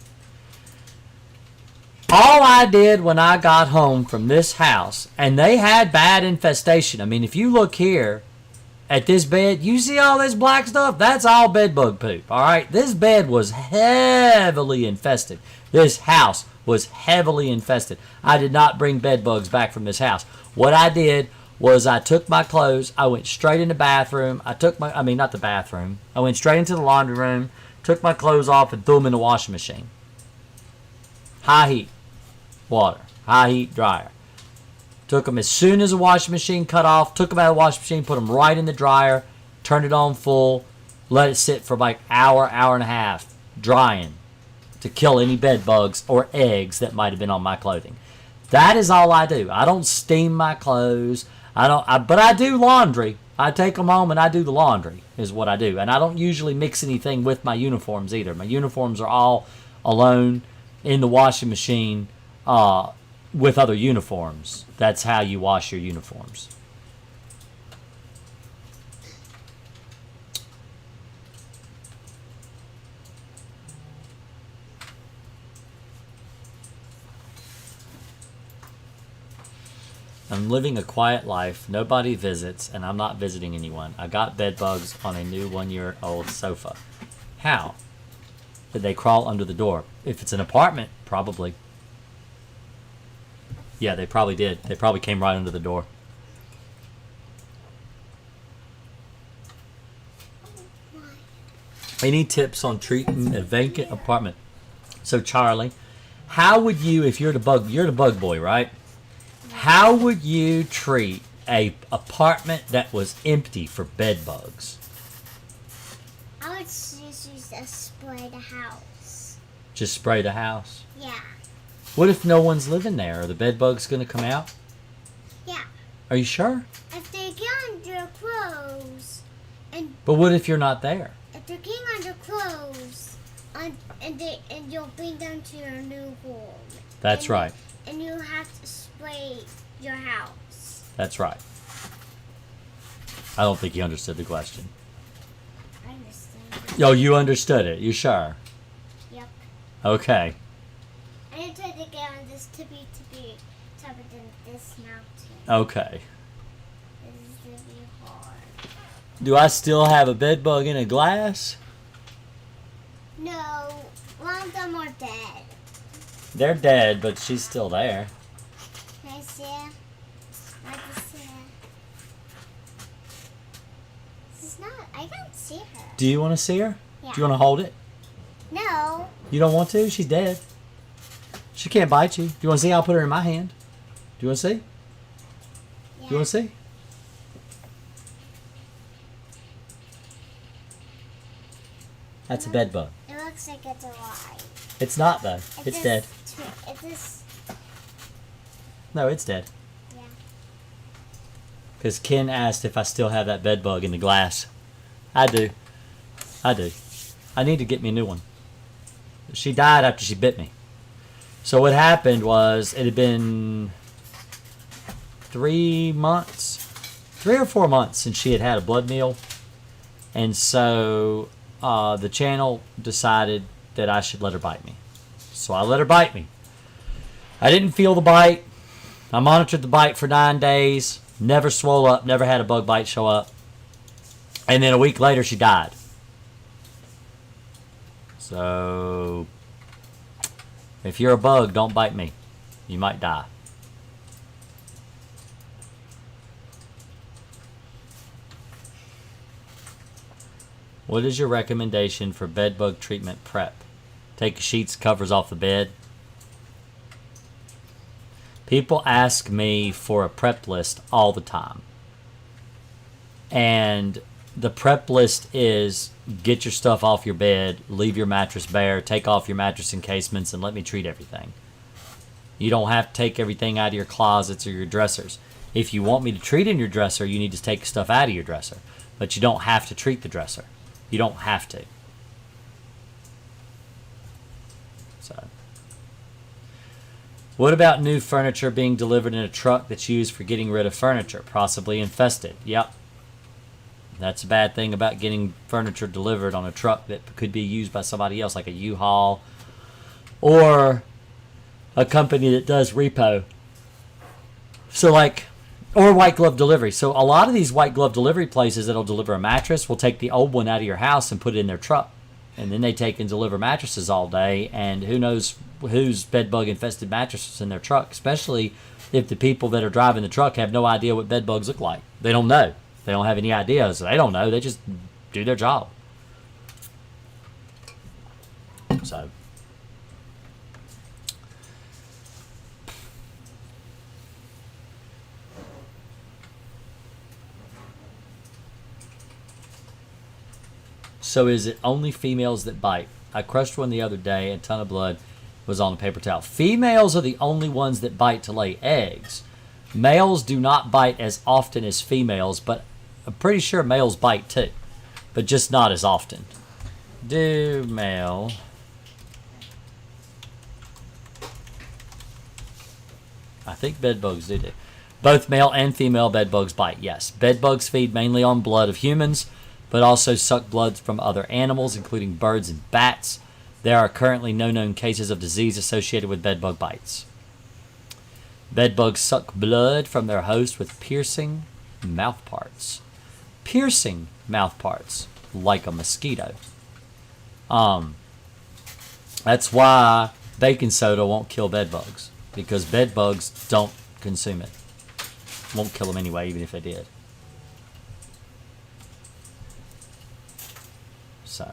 All I did when I got home from this house, and they had bad infestation. I mean, if you look here at this bed, you see all this black stuff? That's all bed bug poop. All right? This bed was heavily infested. This house was heavily infested. I did not bring bed bugs back from this house. What I did was I took my clothes, I went straight in the bathroom. Not the bathroom. I went straight into the laundry room, took my clothes off and threw them in the washing machine. High heat water, high heat dryer. Took them as soon as the washing machine cut off, took them out of the washing machine, put them right in the dryer, turned it on full, let it sit for like hour and a half, drying to kill any bed bugs or eggs that might have been on my clothing. That is all I do. I don't steam my clothes. But I do laundry. I take them home and I do the laundry is what I do. And I don't usually mix anything with my uniforms either. My uniforms are all alone in the washing machine with other uniforms. That's how you wash your uniforms. I'm living a quiet life. Nobody visits, and I'm not visiting anyone. I got bed bugs on a new 1-year-old sofa. How? Did they crawl under the door? If it's an apartment, probably. Yeah, they probably did. They probably came right under the door. Any tips on treating a vacant apartment? So Charlie, how would you, if you're the bug boy, right? How would you treat a apartment that was empty for bed bugs? I would just use to spray the house. Just spray the house? Yeah. What if no one's living there? Are the bed bugs going to come out? Yeah. Are you sure? If they get under clothes, and But what if you're not there? if they're getting under clothes, and you'll bring them to your new home. That's right. And you have to spray your house. That's right. I don't think you understood the question. I understand. Oh, you understood it. You sure? Yep. Okay. I need to try to get on this tippy top of this mountain. Okay. This is gonna be hard. Do I still have a bed bug in a glass? No, one of them are dead. They're dead, but she's still there. Can I see her? I can see her. This is not. I can't see her. Do you want to see her? Yeah. Do you want to hold it? No. You don't want to? She's dead. She can't bite you. Do you want to see? I'll put her in my hand. Do you want to see? Yeah. Do you want to see? That's a bed bug. It looks like it's alive. It's not though. It's dead. It is. No, it's dead. Yeah. Because Ken asked if I still have that bed bug in the glass. I do. I do. I need to get me a new one. She died after she bit me. So what happened was it had been 3 or 4 months since she had had a blood meal. And so the channel decided that I should let her bite me. So I let her bite me. I didn't feel the bite. I monitored the bite for 9 days. Never swole up. Never had a bug bite show up. And then a week later, she died. So if you're a bug, don't bite me. You might die. What is your recommendation for bed bug treatment prep? Take sheets, covers off the bed. People ask me for a prep list all the time. And the prep list is get your stuff off your bed, leave your mattress bare, take off your mattress encasements, and let me treat everything. You don't have to take everything out of your closets or your dressers. If you want me to treat in your dresser, you need to take stuff out of your dresser. But you don't have to treat the dresser. You don't have to. So, what about new furniture being delivered in a truck that's used for getting rid of furniture, possibly infested? Yep. That's a bad thing about getting furniture delivered on a truck that could be used by somebody else, like a U-Haul or a company that does repo. So like, or white glove delivery. So a lot of these white glove delivery places that'll deliver a mattress will take the old one out of your house and put it in their truck. And then they take and deliver mattresses all day, and who knows whose bed bug infested mattress is in their truck, especially if the people that are driving the truck have no idea what bed bugs look like. They don't know. They don't have any ideas. They don't know. They just do their job. So. So is it only females that bite? I crushed one the other day, a ton of blood was on a paper towel. Females are the only ones that bite to lay eggs. Males do not bite as often as females, but I'm pretty sure males bite too, but just not as often. Do male I think bed bugs do. Both male and female bed bugs bite, yes. Bed bugs feed mainly on blood of humans, but also suck blood from other animals, including birds and bats. There are currently no known cases of disease associated with bed bug bites. Bed bugs suck blood from their host with piercing mouth parts. Piercing mouth parts, like a mosquito. That's why baking soda won't kill bed bugs, because bed bugs don't consume it. Won't kill them anyway, even if they did. So.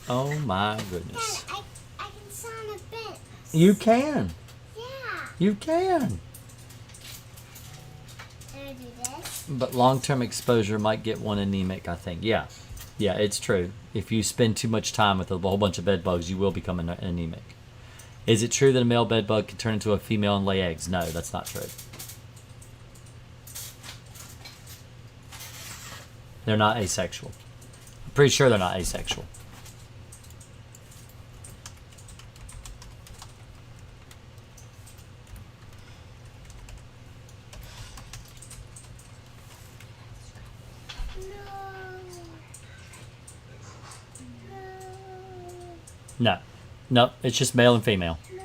Oh my goodness. Dad, I can sound a bit. You can. Yeah. You can. Can I do this? But long-term exposure might get one anemic, I think. Yeah. Yeah, it's true. If you spend too much time with a whole bunch of bed bugs, you will become anemic. Is it true that a male bed bug can turn into a female and lay eggs? No, that's not true. They're not asexual. I'm pretty sure they're not asexual. No. No, it's just male and female. No.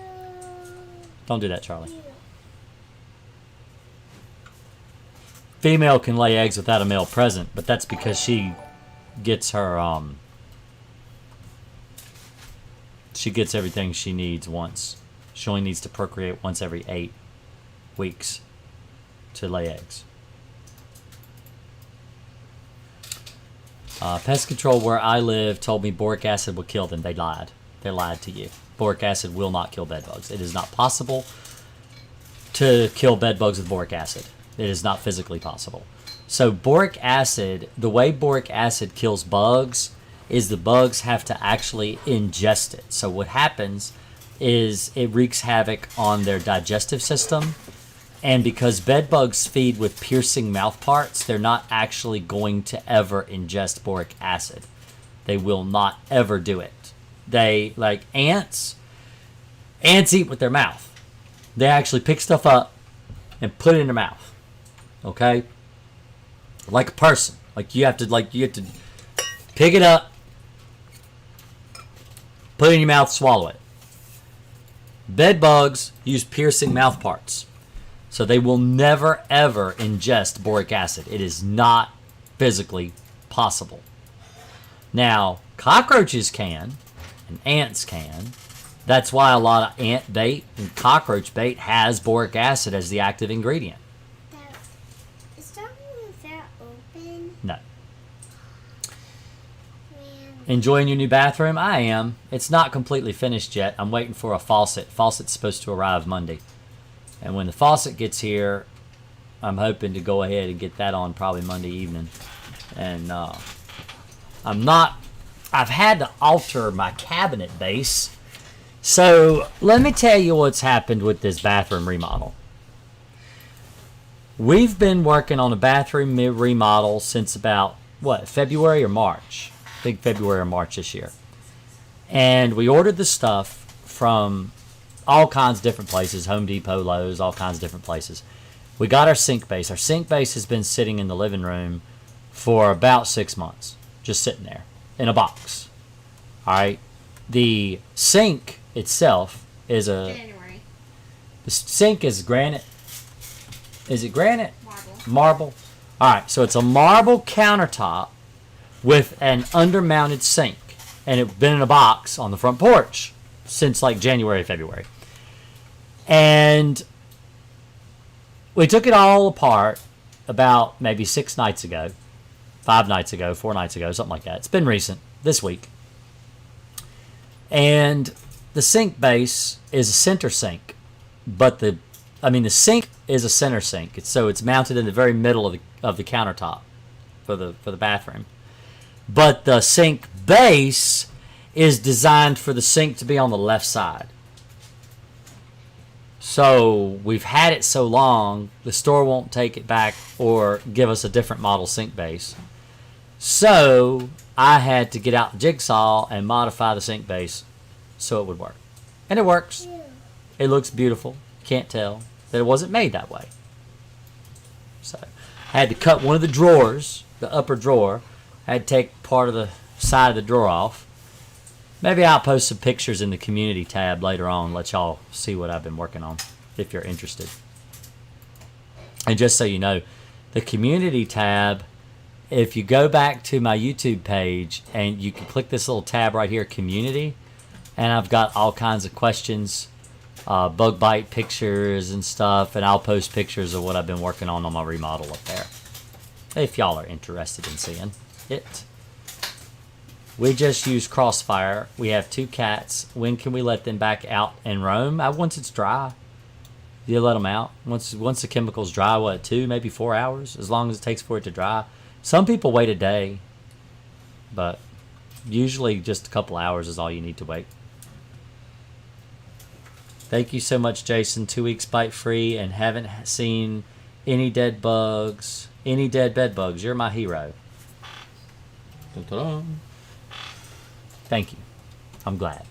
Don't do that, Charlie. Female can lay eggs without a male present, but that's because she gets her, she gets everything she needs once. She only needs to procreate once every 8 weeks to lay eggs. Pest control where I live told me boric acid would kill them. They lied. They lied to you. Boric acid will not kill bed bugs. It is not possible to kill bed bugs with boric acid. It is not physically possible. So boric acid, the way boric acid kills bugs is the bugs have to actually ingest it. So what happens is it wreaks havoc on their digestive system. And because bed bugs feed with piercing mouth parts, they're not actually going to ever ingest boric acid. They will not ever do it. They, like ants eat with their mouth. They actually pick stuff up and put it in their mouth. Okay? Like a person. You have to pick it up, put it in your mouth, swallow it. Bed bugs use piercing mouth parts. So they will never ever ingest boric acid. It is not physically possible. Now, cockroaches can, and ants can. That's why a lot of ant bait and cockroach bait has boric acid as the active ingredient. Is that open? No. Man. Enjoying your new bathroom? I am. It's not completely finished yet. I'm waiting for a faucet. Faucet's supposed to arrive Monday. And when the faucet gets here, I'm hoping to go ahead and get that on probably Monday evening. And I've had to alter my cabinet base. So let me tell you what's happened with this bathroom remodel. We've been working on a bathroom remodel since about, February or March? I think February or March this year. And we ordered the stuff from all kinds of different places, Home Depot, Lowe's, all kinds of different places. We got our sink base. Our sink base has been sitting in the living room for about 6 months, just sitting there in a box. All right. The sink itself is January. The sink is granite. Is it granite? Marble. All right. So it's a marble countertop with an undermounted sink, and it's been in a box on the front porch since like January, February. And we took it all apart about maybe 6 nights ago, 5 nights ago, 4 nights ago, something like that. It's been recent, this week. And the sink base is a center sink, but the sink is a center sink. It's mounted in the very middle of the countertop for the bathroom. But the sink base is designed for the sink to be on the left side. So we've had it so long, the store won't take it back or give us a different model sink base. So I had to get out the jigsaw and modify the sink base so it would work. And it works. It looks beautiful. Can't tell that it wasn't made that way. So I had to cut one of the drawers, the upper drawer. I had to take part of the side of the drawer off. Maybe I'll post some pictures in the community tab later on, let y'all see what I've been working on if you're interested. And just so you know, the community tab, if you go back to my YouTube page and you can click this little tab right here, community, and I've got all kinds of questions, bug bite pictures and stuff, and I'll post pictures of what I've been working on my remodel up there, if y'all are interested in seeing it. We just use Crossfire. We have 2 cats. When can we let them back out and roam? Once it's dry. You let them out. Once the chemical's dry, 2, maybe 4 hours? As long as it takes for it to dry. Some people wait a day. but usually just a couple hours is all you need to wait. Thank you so much, Jason. 2 weeks bite free and haven't seen any dead bugs, any dead bed bugs. You're my hero. Dun-dun-dun. Thank you. I'm glad.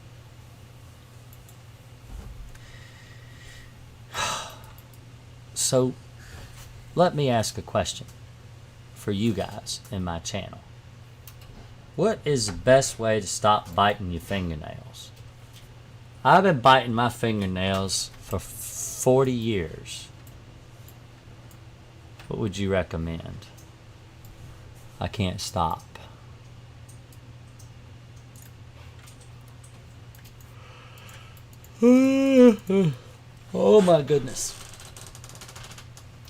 So, let me ask a question for you guys in my channel. What is the best way to stop biting your fingernails? I've been biting my fingernails for 40 years. What would you recommend? I can't stop. Oh my goodness.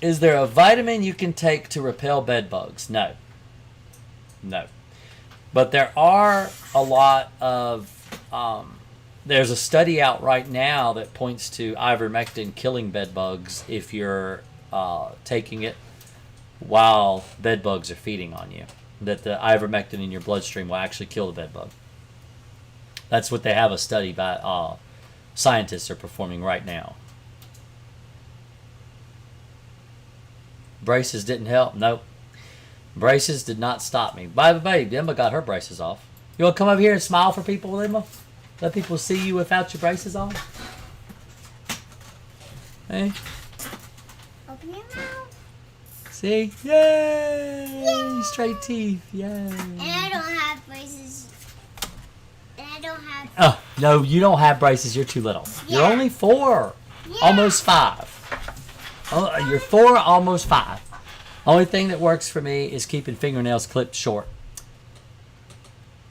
Is there a vitamin you can take to repel bed bugs? No. No. But there are a lot of... there's a study out right now that points to ivermectin killing bed bugs if you're taking it while bed bugs are feeding on you. That the ivermectin in your bloodstream will actually kill the bed bug. That's what they have a study by scientists are performing right now. Braces didn't help? Nope. Braces did not stop me. By the way, Emma got her braces off. You want to come over here and smile for people, Emma? Let people see you without your braces on? Hey? Open your mouth. See? Yay! Yay! Straight teeth. Yay! And I don't have braces. And I don't have... Oh, no, you don't have braces. You're too little. Yeah. You're only 4. Yeah. Almost 5. Oh, you're 4, almost 5. Only thing that works for me is keeping fingernails clipped short.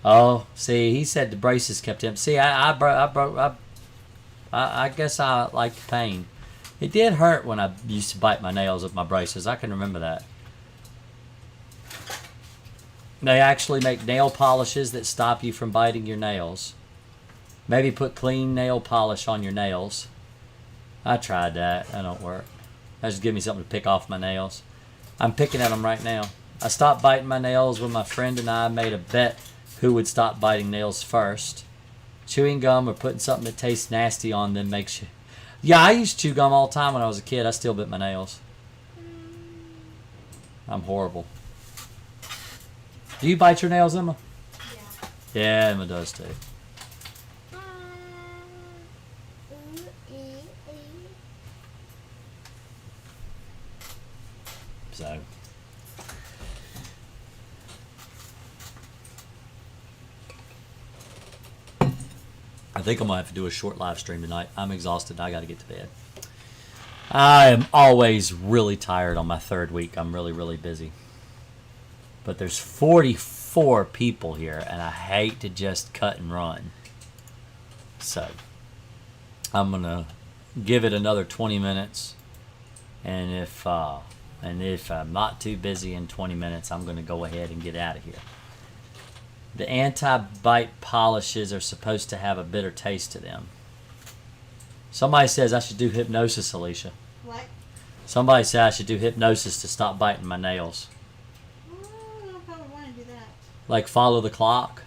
Oh, see, he said the braces kept him. See, I guess I like the pain. It did hurt when I used to bite my nails with my braces. I can remember that. They actually make nail polishes that stop you from biting your nails. Maybe put clean nail polish on your nails. I tried that. That don't work. That just give me something to pick off my nails. I'm picking at them right now. I stopped biting my nails when my friend and I made a bet who would stop biting nails first. Chewing gum or putting something that tastes nasty on them makes you... Yeah, I used to chew gum all the time when I was a kid. I still bit my nails. I'm horrible. Do you bite your nails, Emma? Yeah. Yeah, Emma does too. So... I think I'm going to have to do a short live stream tonight. I'm exhausted. I got to get to bed. I am always really tired on my 3rd week. I'm really, really busy. But there's 44 people here, and I hate to just cut and run. So, I'm going to give it another 20 minutes. And if I'm not too busy in 20 minutes, I'm going to go ahead and get out of here. The anti-bite polishes are supposed to have a bitter taste to them. Somebody says I should do hypnosis, Alicia. What? Somebody said I should do hypnosis to stop biting my nails. I don't know if I would want to do that. Like follow the clock.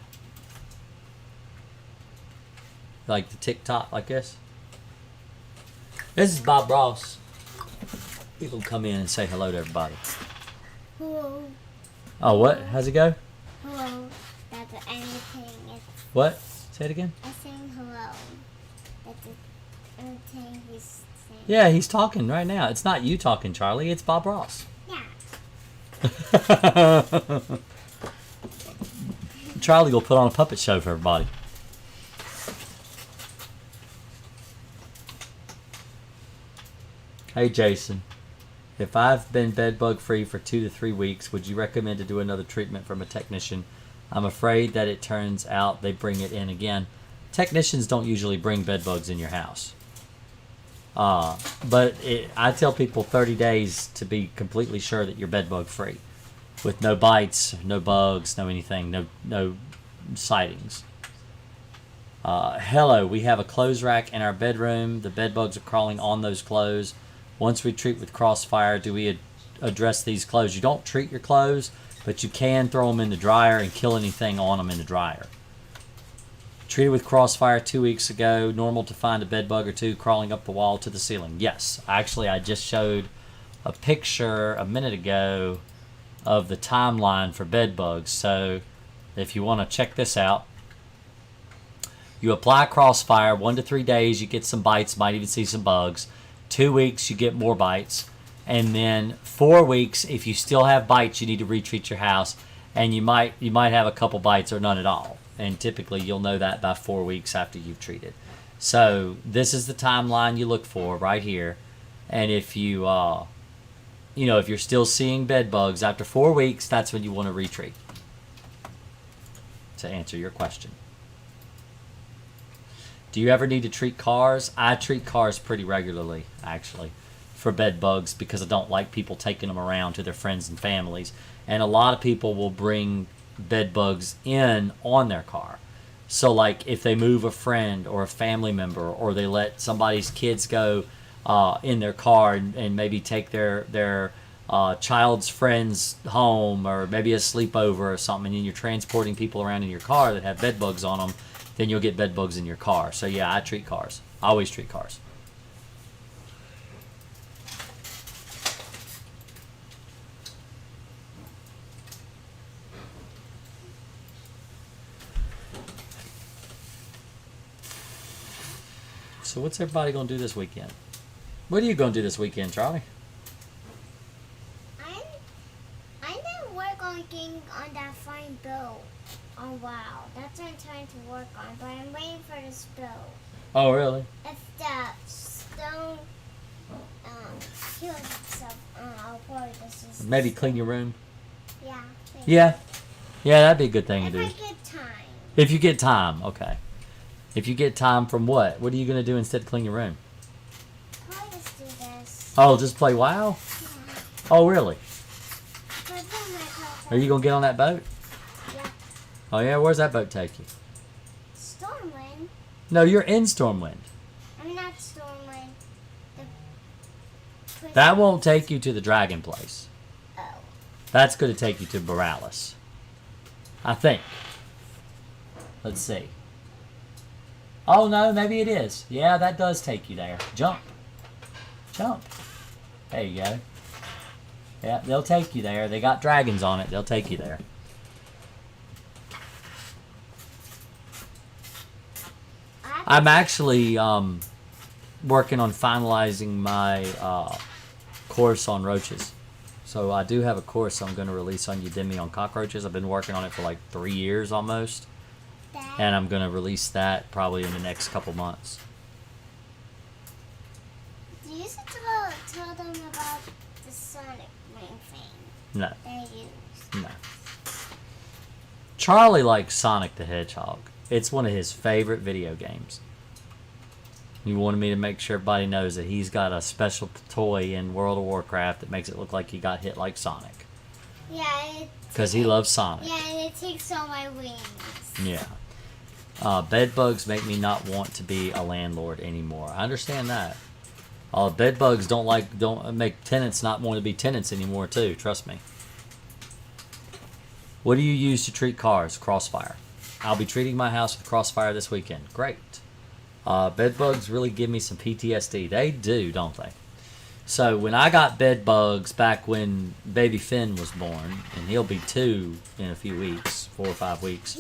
Like the tick-tock, like this. This is Bob Ross. People come in and say hello to everybody. Hello. Oh, what? How's it go? Hello. That's anything. What? Say it again. I'm saying hello. That's anything he's saying. Yeah, he's talking right now. It's not you talking, Charlie. It's Bob Ross. Yeah. Charlie will put on a puppet show for everybody. Hey, Jason. If I've been bed bug free for 2 to 3 weeks, would you recommend to do another treatment from a technician? I'm afraid that it turns out they bring it in again. Technicians don't usually bring bed bugs in your house. But I tell people 30 days to be completely sure that you're bed bug free. With no bites, no bugs, no anything, no sightings. Hello, we have a clothes rack in our bedroom. The bed bugs are crawling on those clothes. Once we treat with Crossfire, do we address these clothes? You don't treat your clothes, but you can throw them in the dryer and kill anything on them in the dryer. Treated with Crossfire 2 weeks ago. Normal to find a bed bug or two crawling up the wall to the ceiling. Yes, actually I just showed a picture a minute ago of the timeline for bed bugs. So if you want to check this out, you apply Crossfire, 1 to 3 days, you get some bites, might even see some bugs. 2 weeks, you get more bites. And then 4 weeks, if you still have bites, you need to retreat your house. And you might have a couple bites or none at all. And typically you'll know that by 4 weeks after you've treated. So this is the timeline you look for right here. And if you, if you're still seeing bed bugs after 4 weeks, that's when you want to retreat. To answer your question. Do you ever need to treat cars? I treat cars pretty regularly, actually, for bed bugs because I don't like people taking them around to their friends and families. And a lot of people will bring bed bugs in on their car. So like if they move a friend or a family member, or they let somebody's kids go in their car and maybe take their child's friends home, or maybe a sleepover or something, and you're transporting people around in your car that have bed bugs on them, then you'll get bed bugs in your car. So yeah, I treat cars. I always treat cars. So what's everybody going to do this weekend? What are you going to do this weekend, Charlie? I didn't work on getting on that fine bill. Oh wow, that's what I'm trying to work on, but I'm waiting for this bill. Oh really? If the stone heals itself, I'll probably just Maybe clean your room? Yeah. Yeah, that'd be a good thing If to do. I get time. If you get time, okay. If you get time from what? What are you going to do instead of clean your room? Probably just do this. Oh, just play WoW? Yeah. Oh, really? But then Are you going to get on that boat? Yeah. Oh, yeah? Where's that boat take you? Stormwind. No, you're in Stormwind. I'm not Stormwind. That won't take you to the dragon place. Oh. That's going to take you to Borealis. I think. Let's see. Oh, no, maybe it is. Yeah, that does take you there. Jump. Jump. There you go. Yeah, they'll take you there. They got dragons on it. They'll take you there. I'm actually working on finalizing my course on roaches. So I do have a course I'm going to release on Udemy on cockroaches. I've been working on it for like 3 years almost. And I'm going to release that probably in the next couple months. Do you used to tell them about the Sonic ring thing? No. They use. No. Charlie likes Sonic the Hedgehog. It's one of his favorite video games. He wanted me to make sure everybody knows that he's got a special toy in World of Warcraft that makes it look like he got hit like Sonic. Yeah. Because he loves Sonic. Yeah, and it takes all my wings. Yeah. Bed bugs make me not want to be a landlord anymore. I understand that. Bed bugs don't make tenants not want to be tenants anymore too. Trust me. What do you use to treat cars? Crossfire. I'll be treating my house with Crossfire this weekend. Great. Bed bugs really give me some PTSD. They do, don't they? So when I got bed bugs back when baby Finn was born, and he'll be 2 in a few weeks, 4 or 5 weeks.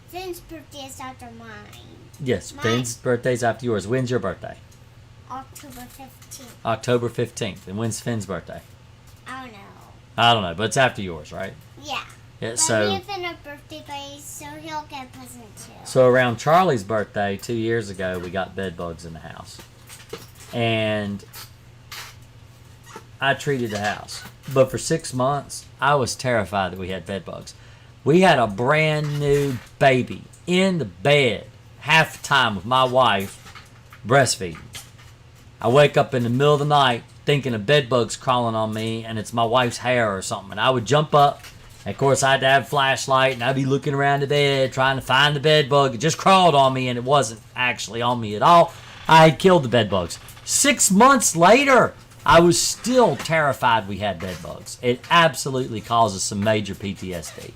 Finn's birthday is after mine. Yes, Finn's birthday's after yours. When's your birthday? October 15th. October 15th. And when's Finn's birthday? I don't know. I don't know, but it's after yours, right? Yeah. Yeah, But so me and Finn are birthday buddies, so he'll get a present too. so around Charlie's birthday 2 years ago, we got bed bugs in the house. And I treated the house. But for 6 months, I was terrified that we had bed bugs. We had a brand new baby in the bed half the time with my wife breastfeeding. I wake up in the middle of the night thinking of bed bugs crawling on me, and it's my wife's hair or something. And I would jump up, and of course I had to have a flashlight, and I'd be looking around the bed trying to find the bed bug. It just crawled on me, and it wasn't actually on me at all. I had killed the bed bugs. 6 months later, I was still terrified we had bed bugs. It absolutely causes some major PTSD.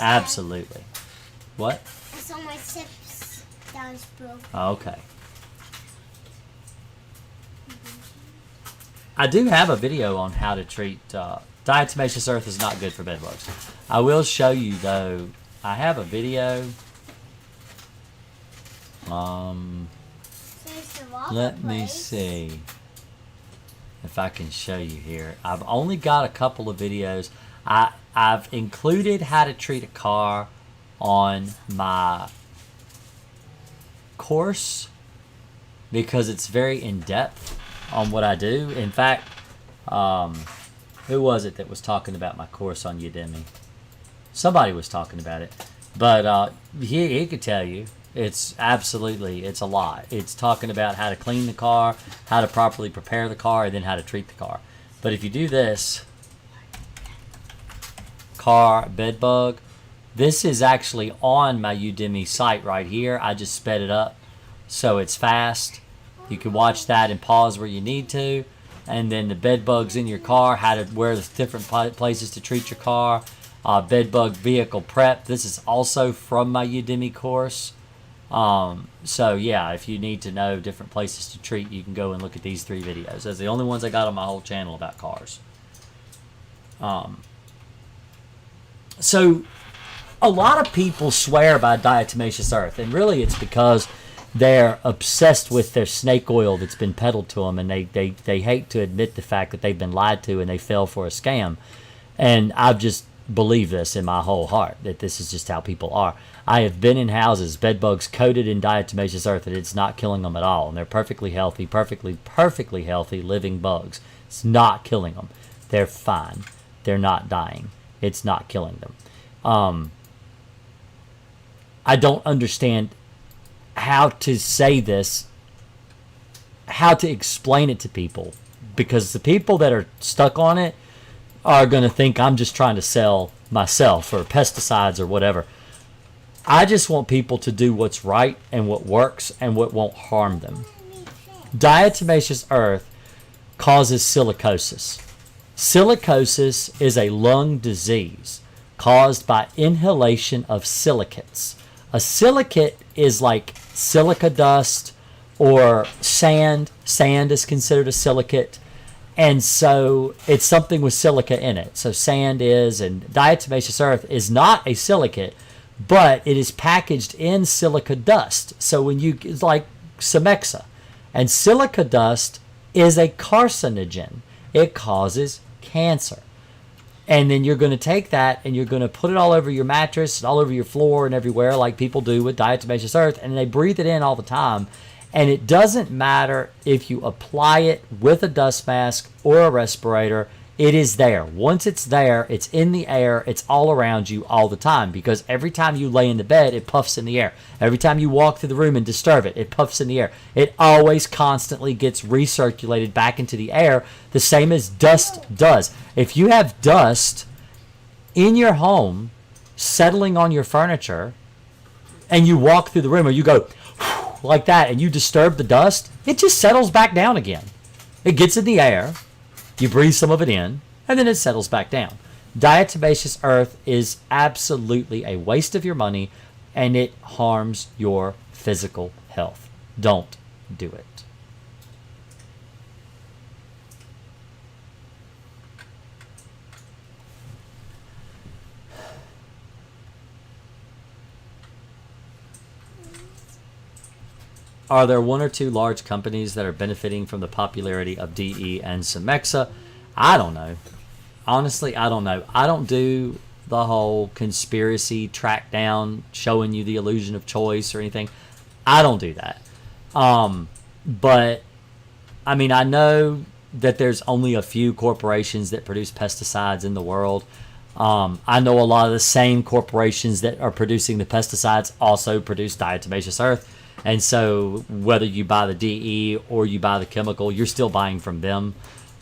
Absolutely. What? I saw my sips that was broken. Okay. I do have a video on how to treat diatomaceous earth is not good for bed bugs. I will show you though. I have a video. Let me see if I can show you here. I've only got a couple of videos. I've included how to treat a car on my course because it's very in-depth on what I do. In fact, who was it that was talking about my course on Udemy? Somebody was talking about it, but he could tell you it's a lot. It's talking about how to clean the car, how to properly prepare the car, and then how to treat the car. But if you do this, car bed bug, this is actually on my Udemy site right here. I just sped it up so it's fast. You can watch that and pause where you need to. And then the bed bugs in your car, how to where the different places to treat your car. Bed bug vehicle prep. This is also from my Udemy course. So yeah, if you need to know different places to treat, you can go and look at these 3 videos. Those are the only ones I got on my whole channel about cars. So a lot of people swear by diatomaceous earth, and really it's because they're obsessed with their snake oil that's been peddled to them, and they hate to admit the fact that they've been lied to and they fell for a scam. And I've just believed this in my whole heart, that this is just how people are. I have been in houses, bed bugs coated in diatomaceous earth, and it's not killing them at all. And they're perfectly healthy, perfectly healthy living bugs. It's not killing them. They're fine. They're not dying. It's not killing them. I don't understand how to say this, how to explain it to people, because the people that are stuck on it are going to think I'm just trying to sell myself or pesticides or whatever. I just want people to do what's right and what works and what won't harm them. Diatomaceous earth causes silicosis. Silicosis is a lung disease caused by inhalation of silicates. A silicate is like silica dust or sand. Sand is considered a silicate. And so it's something with silica in it. So sand is, and diatomaceous earth is not a silicate, but it is packaged in silica dust. So when it's like Cemexa. And silica dust is a carcinogen. It causes cancer. And then you're going to take that and you're going to put it all over your mattress and all over your floor and everywhere like people do with diatomaceous earth. And they breathe it in all the time. And it doesn't matter if you apply it with a dust mask or a respirator. It is there. Once it's there, it's in the air. It's all around you all the time, because every time you lay in the bed, it puffs in the air. Every time you walk through the room and disturb it, it puffs in the air. It always constantly gets recirculated back into the air, the same as dust does. If you have dust in your home settling on your furniture and you walk through the room, or you go like that and you disturb the dust, it just settles back down again. It gets in the air. You breathe some of it in, and then it settles back down. Diatomaceous earth is absolutely a waste of your money, and it harms your physical health. Don't do it. Are there 1 or 2 large companies that are benefiting from the popularity of DE and Cemexa? I don't know. Honestly, I don't know. I don't do the whole conspiracy track down, showing you the illusion of choice or anything. I don't do that. But, I mean, I know that there's only a few corporations that produce pesticides in the world. I know a lot of the same corporations that are producing the pesticides also produce diatomaceous earth. And so whether you buy the DE or you buy the chemical, you're still buying from them.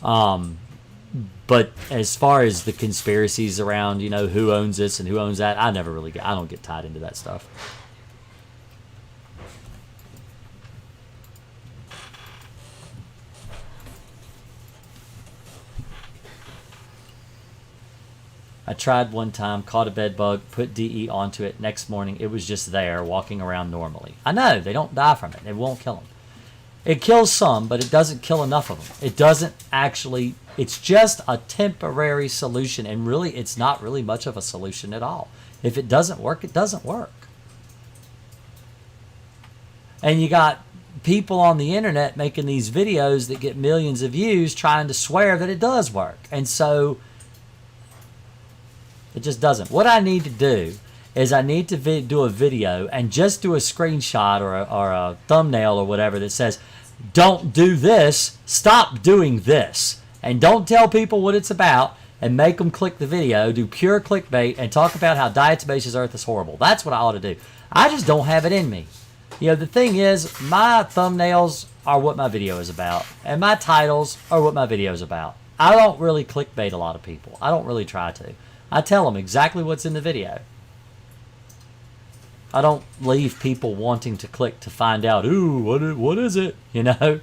But as far as the conspiracies around, who owns this and who owns that, I don't get tied into that stuff. I tried one time, caught a bed bug, put DE onto it. Next morning, it was just there, walking around normally. I know, they don't die from it. It won't kill them. It kills some, but it doesn't kill enough of them. It doesn't actually, it's just a temporary solution, and really, it's not really much of a solution at all. If it doesn't work, it doesn't work. And you got people on the internet making these videos that get millions of views trying to swear that it does work. And so it just doesn't. What I need to do is I need to do a video and just do a screenshot or a thumbnail or whatever that says, don't do this, stop doing this. And don't tell people what it's about and make them click the video, do pure clickbait and talk about how diatomaceous earth is horrible. That's what I ought to do. I just don't have it in me. You know, the thing is, my thumbnails are what my video is about, and my titles are what my video is about. I don't really clickbait a lot of people. I don't really try to. I tell them exactly what's in the video. I don't leave people wanting to click to find out, ooh, what is it? You know?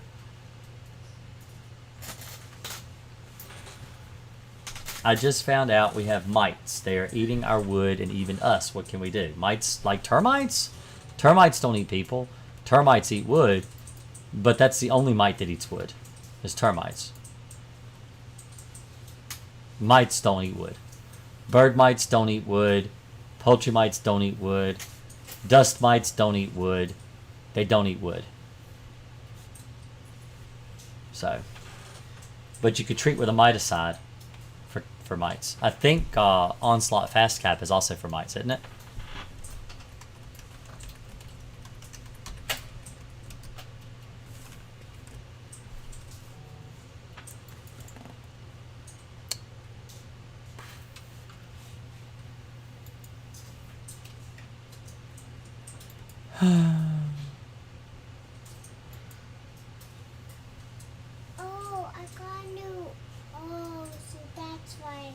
I just found out we have mites. They are eating our wood and even us. What can we do? Mites like termites? Termites don't eat people. Termites eat wood, but that's the only mite that eats wood, is termites. Mites don't eat wood. Bird mites don't eat wood. Poultry mites don't eat wood. Dust mites don't eat wood. They don't eat wood. So, but you could treat with a miticide for mites. I think Onslaught Fast Cap is also for mites, isn't it? Oh, I got a new. Oh, so that's why.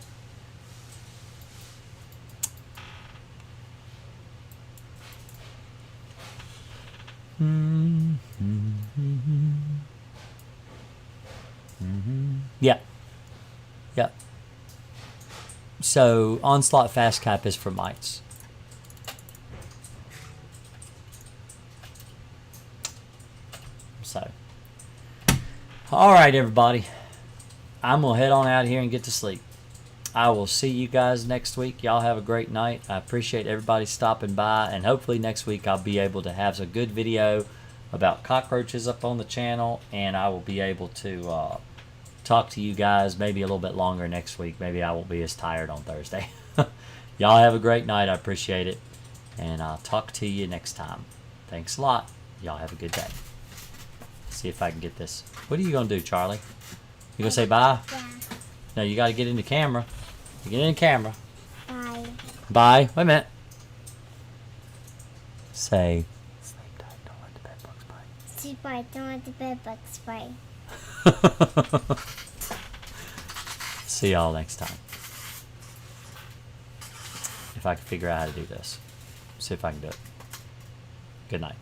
Yeah. Yeah. So Onslaught Fast Cap is for mites. So, all right, everybody. I'm going to head on out here and get to sleep. I will see you guys next week. Y'all have a great night. I appreciate everybody stopping by, and hopefully next week I'll be able to have a good video about cockroaches up on the channel, and I will be able to talk to you guys maybe a little bit longer next week. Maybe I won't be as tired on Thursday. Y'all have a great night. I appreciate it, and I'll talk to you next time. Thanks a lot. Y'all have a good day. See if I can get this. What are you going to do, Charlie? You going to say bye? Yeah. No, you got to get in the camera. You get in the camera. Bye. Bye. Wait a minute. Say, sleep tight. Don't let the bed bugs bite. Sleep tight. Don't let the bed bugs bite. See y'all next time. If I can figure out how to do this. See if I can do it. Good night.